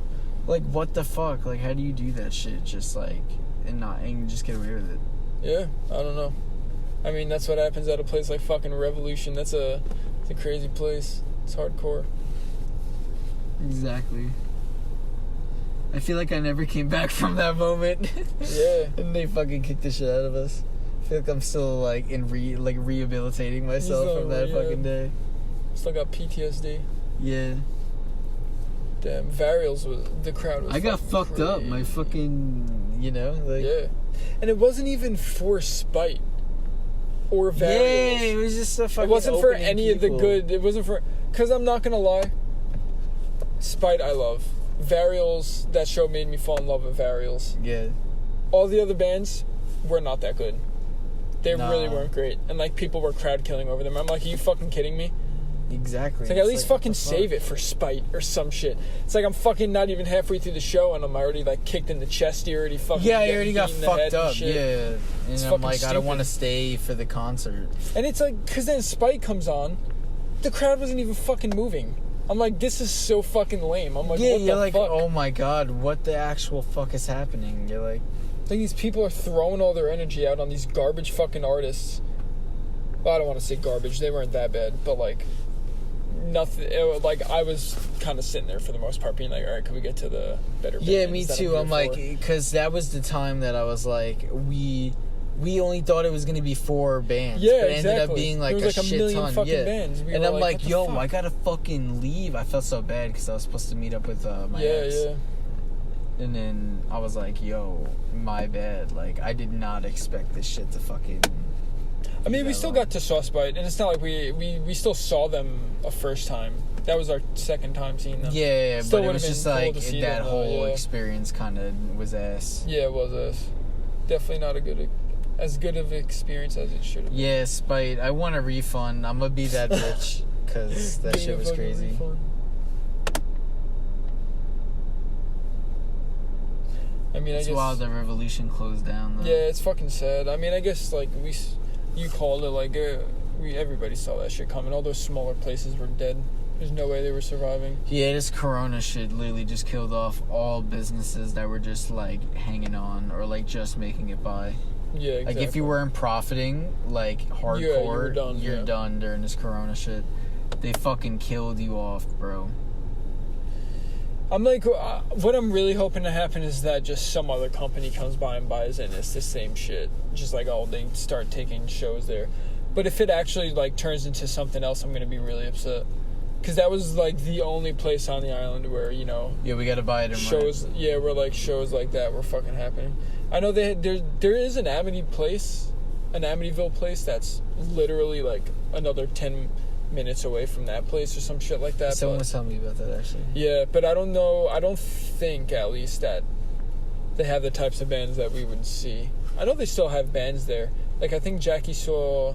Like, what the fuck? Like, how do you do that shit? Just, like, and just get away with it? Yeah, I don't know. I mean, that's what happens at a place like fucking Revolution. It's a crazy place. It's hardcore. Exactly. I feel like I never came back from that moment. Yeah. And they fucking kicked the shit out of us. I feel like I'm still like rehabilitating myself still from that rehab. fucking day. Still got PTSD. Yeah. Damn, Varials the crowd was I got fucking fucked up. My crazy. fucking, like... Yeah. And it wasn't even for spite. Or Varials. Yeah, it was just a fucking It wasn't for opening any of the people. good. It wasn't for... Because I'm not going to lie. Spite, I love. Varials, that show made me fall in love with Varials. Yeah. All the other bands were not that good. They Nah. really weren't great. And, like, people were crowd killing over them. I'm like, are you fucking kidding me? Exactly. It's like, at least what fucking the fuck? save it for spite or some shit. It's like I'm fucking not even halfway through the show and I'm already, like, kicked in the chest. You already fucking Yeah, I getting already got beat in the head fucked and up. shit. Yeah. It's And I'm fucking like, I don't want to stupid. stay for the concert. And it's like, because then Spite comes on, the crowd wasn't even fucking moving. I'm like, this is so fucking lame. I'm like, Yeah, what you're the like, fuck? oh my god, what the actual fuck is happening? You're like... Like, these people are throwing all their energy out on these garbage fucking artists. Well, I don't want to say garbage. They weren't that bad, but like nothing. Like I was kind of sitting there for the most part, being like, all right, can we get to the better? Yeah, bands me that too. I'm here like, for? because that was the time that I was like, we only thought it was gonna be 4 bands, Yeah, but it ended up exactly. being like There was a like a shit million ton. fucking Yeah, bands. We and were I'm like, like, what the yo, fuck? I gotta fucking leave. I felt so bad because I was supposed to meet up with my ex. Yeah. And then I was like, yo, my bad. Like, I did not expect this shit to fucking... I mean, we still got to Sauce Bite, and it's not like we still saw them a first time. That was our second time seeing them. Yeah, Still but it would've was been just cool like, to see that them, though, whole yeah. experience kind of was ass. Yeah, it was definitely not as good of an experience as it should have been. Yeah, Spite, I want a refund. I'm gonna be that bitch, because that Give me shit a was fucking crazy. refund. I mean, It's I guess... wild that Revolution closed down, though. Yeah, it's fucking sad. I mean, I guess, like, you called it, like, everybody saw that shit coming. All those smaller places were dead. There's no way they were surviving. Yeah, this Corona shit literally just killed off all businesses that were just, like, hanging on or, like, just making it by. Yeah, exactly. Like, if you weren't profiting, like, hardcore, you're done during this Corona shit. They fucking killed you off, bro. I'm like, what I'm really hoping to happen is that just some other company comes by and buys it and it's the same shit. Just like, oh, they start taking shows there. But if it actually, like, turns into something else, I'm going to be really upset. Because that was, like, the only place on the island where, you know... Yeah, we gotta buy it and shows, run it. yeah, where, like, shows like that were fucking happening. I know there is an Amityville place that's literally, like, another 10 minutes away from that place or some shit like that. Someone was telling me about that, actually. Yeah, but I don't know. I don't think, at least, that they have the types of bands that we would see. I know they still have bands there. Like, I think Jackie saw...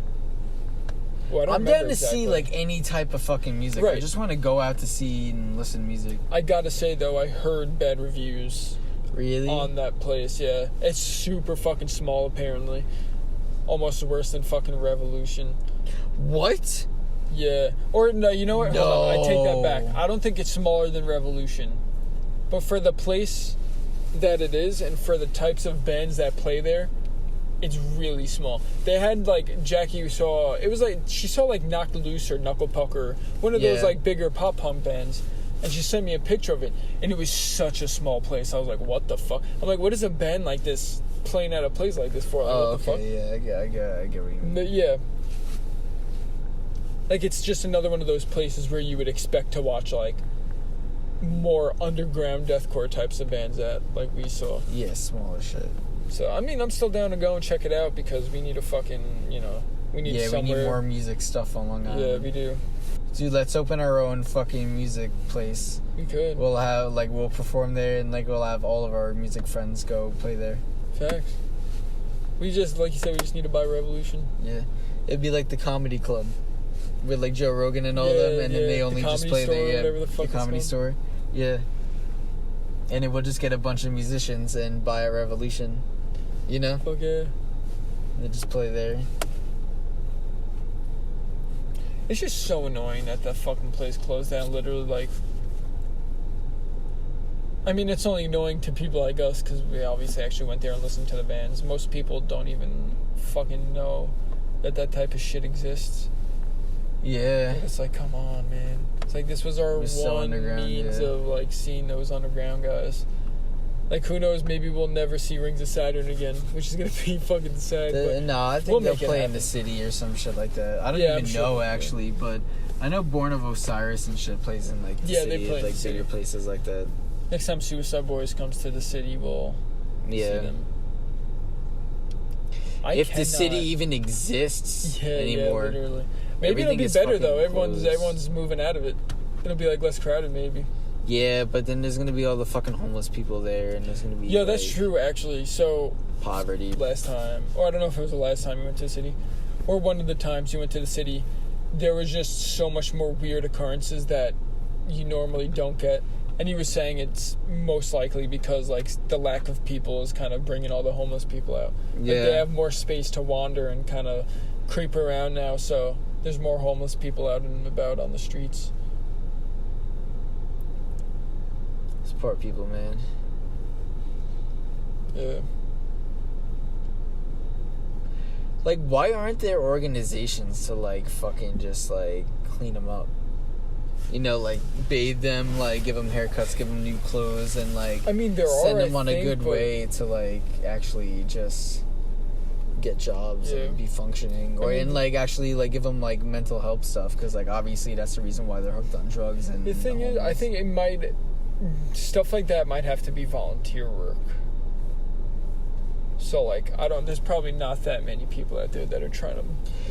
Well, I don't I'm remember down to exactly. see, like, any type of fucking music. Right. I just want to go out to see and listen to music. I gotta say, though, I heard bad reviews Really? on that place, yeah. It's super fucking small, apparently. Almost worse than fucking Revolution. What? Yeah. Or, no, you know what? No. Hold on, I take that back. I don't think it's smaller than Revolution. But for the place that it is, and for the types of bands that play there, it's really small. They had, like, Jackie saw... It was like... She saw, like, Knocked Loose or Knuckle Pucker. One of those, like, bigger pop-punk bands. And she sent me a picture of it. And it was such a small place. I was like, what the fuck? I'm like, what is a band like this playing at a place like this for? Like, Oh, what the fuck? okay, yeah, I get what you mean. Yeah. Like, it's just another one of those places where you would expect to watch, like, more underground deathcore types of bands at, like we saw. Yeah, smaller shit. So, I mean, I'm still down to go and check it out because we need a fucking, you know, we need somewhere. We need more music stuff on Long Island. Yeah, we do. Dude, let's open our own fucking music place. We could. We'll have, like, we'll perform there and, like, we'll have all of our music friends go play there. Facts. We just, like you said, we just need to buy Revolution. Yeah. It'd be like the comedy club with, like, Joe Rogan and all them, and then they only just play there. Yeah, whatever the fuck the comedy store. Yeah. And then we'll just get a bunch of musicians and buy a Revolution. You know? Fuck yeah. They just play there. It's just so annoying that that fucking place closed down. Literally, like... I mean, it's only annoying to people like us because we obviously actually went there and listened to the bands. Most people don't even fucking know that that type of shit exists. Yeah. It's like, come on, man. It's like, this was our one means of, like, seeing those underground guys. Like, who knows, maybe we'll never see Rings of Saturn again, which is going to be fucking sad. No, I think they'll play in the city or some shit like that. I don't even know, actually, but I know Born of Osiris and shit plays in, like, the city, they play in, like, bigger places like that. Next time Suicide Boys comes to the city, we'll see them. If the city even exists anymore. Yeah, literally. Maybe it'll be better, though. Everyone's moving out of it. It'll be, like, less crowded, maybe. Yeah, but then there's going to be all the fucking homeless people there, and there's going to be, yeah, that's true, actually. So, poverty. Last time, or I don't know if it was the last time you went to the city, or one of the times you went to the city, there was just so much more weird occurrences that you normally don't get. And he was saying it's most likely because, like, the lack of people is kind of bringing all the homeless people out. Yeah. Like, they have more space to wander and kind of creep around now, so there's more homeless people out and about on the streets. Support people, man. Yeah. Like, why aren't there organizations to, like, fucking just, like, clean them up? You know, like, bathe them, like, give them haircuts, give them new clothes, and, like, I mean, send them on a good way to, like, actually just get jobs and be functioning. Or, and, like, actually, like, give them, like, mental health stuff. Because, like, obviously that's the reason why they're hooked on drugs. And the thing is, I think it might... Stuff like that might have to be volunteer work. So, like, there's probably not that many people out there that are trying to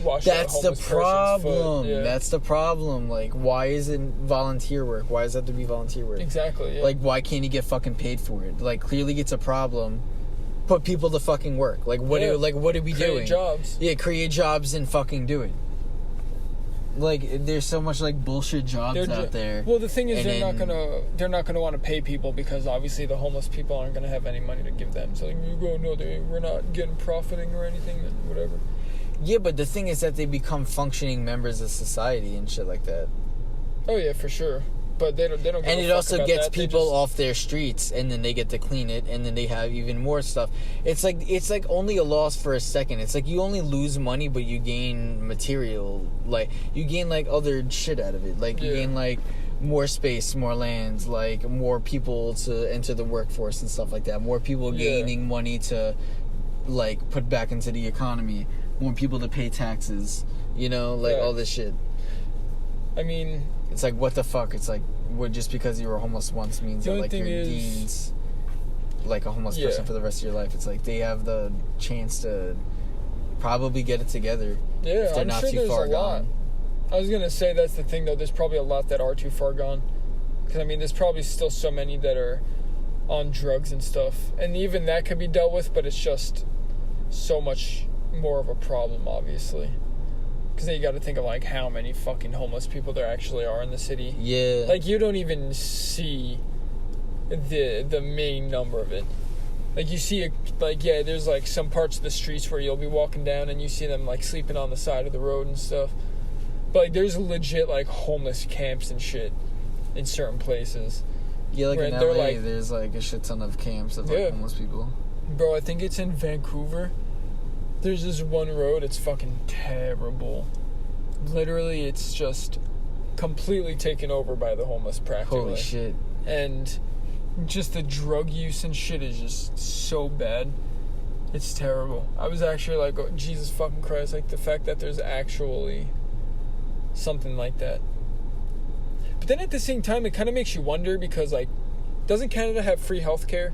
wash out a homeless person's foot. That's the problem. Yeah. That's the problem. Like, why is it volunteer work? Why does it have to be volunteer work? Exactly, yeah. Like, why can't you get fucking paid for it? Like, clearly it's a problem. Put people to fucking work. Like, what are we doing? Create jobs. Yeah, create jobs and fucking do it. Like, there's so much, like, bullshit jobs out there. Well, the thing is, they're not gonna want to pay people because obviously the homeless people aren't gonna have any money to give them. So you go, no, we're not getting profiting or anything, then whatever. Yeah, but the thing is that they become functioning members of society and shit like that. Oh yeah, for sure. But they don't. And it also gets people off their streets, and then they get to clean it, and then they have even more stuff. It's like only a loss for a second. It's like you only lose money, but you gain material. Like you gain like other shit out of it. Like you gain like more space, more lands, like more people to enter the workforce and stuff like that. More people gaining money to like put back into the economy. More people to pay taxes. You know, like all this shit. I mean, it's like, what the fuck? It's like, just because you were homeless once means that, like, you're deemed like a homeless person for the rest of your life. It's like, they have the chance to probably get it together if they're not too far gone. I was going to say, that's the thing, though. There's probably a lot that are too far gone. Because, I mean, there's probably still so many that are on drugs and stuff. And even that could be dealt with, but it's just so much more of a problem, obviously. Because then you got to think of, like, how many fucking homeless people there actually are in the city. Yeah. Like, you don't even see the main number of it. Like, you see, there's, like, some parts of the streets where you'll be walking down and you see them, like, sleeping on the side of the road and stuff. But, like, there's legit, like, homeless camps and shit in certain places. Yeah, like, in LA, there's, like, a shit ton of camps of, like, homeless people. Bro, I think it's in Vancouver. There's this one road, it's fucking terrible. Literally, it's just completely taken over by the homeless practically. Holy shit. And just the drug use and shit is just so bad. It's terrible. I was actually like, oh, Jesus fucking Christ, like the fact that there's actually something like that. But then at the same time, it kind of makes you wonder because, like, doesn't Canada have free healthcare?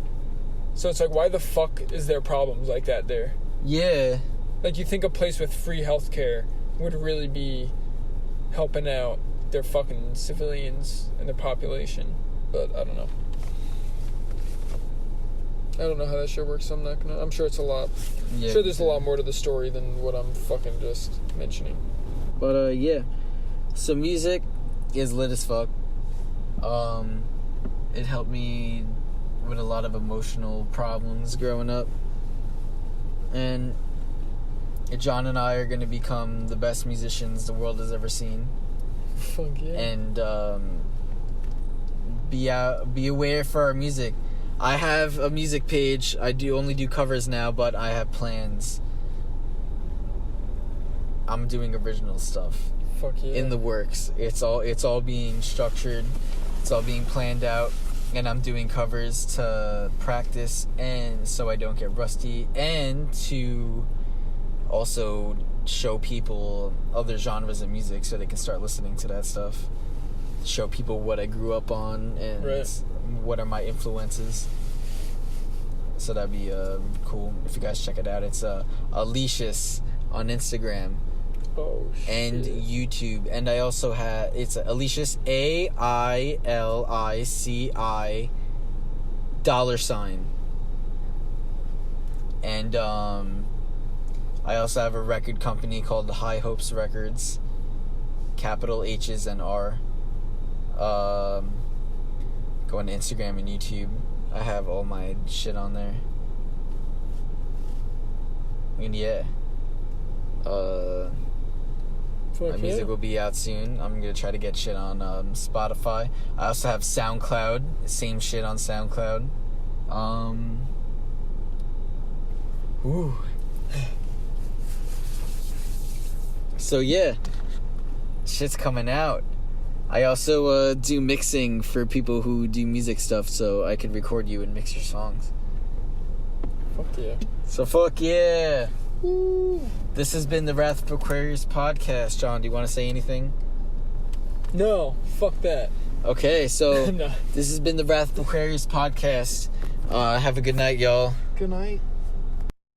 So it's like, why the fuck is there problems like that there? Yeah. Like, you think a place with free healthcare would really be helping out their fucking civilians and their population. But I don't know. I don't know how that shit works, so I'm sure it's a lot. Yeah, I'm sure there's a lot more to the story than what I'm fucking just mentioning. But, yeah. So music is lit as fuck. It helped me with a lot of emotional problems growing up. And John and I are going to become the best musicians the world has ever seen. Fuck yeah. And be aware for our music. I have a music page. I only do covers now, but I have plans. I'm doing original stuff. Fuck yeah. In the works. It's all being structured. It's all being planned out. And I'm doing covers to practice and so I don't get rusty and to also show people other genres of music so they can start listening to that stuff. Show people what I grew up on and what are my influences. So that'd be cool if you guys check it out. It's AIlici on Instagram. Oh, shit. And YouTube. And I also have, it's AIlici, AILICI $. And I also have a record company called HighHopesRecords, capital H's and R. Go on Instagram and YouTube. I have all my shit on there. And yeah. My music will be out soon. I'm gonna try to get shit on Spotify. I also have SoundCloud. Same shit on SoundCloud. So yeah, shit's coming out. I also do mixing for people who do music stuff, so I can record you and mix your songs. Fuck yeah. So fuck yeah. Woo. This has been the Wrath of Aquarius podcast. John, do you want to say anything? No, fuck that. Okay, so No. This has been the Wrath of Aquarius podcast. Have a good night, y'all. Good night.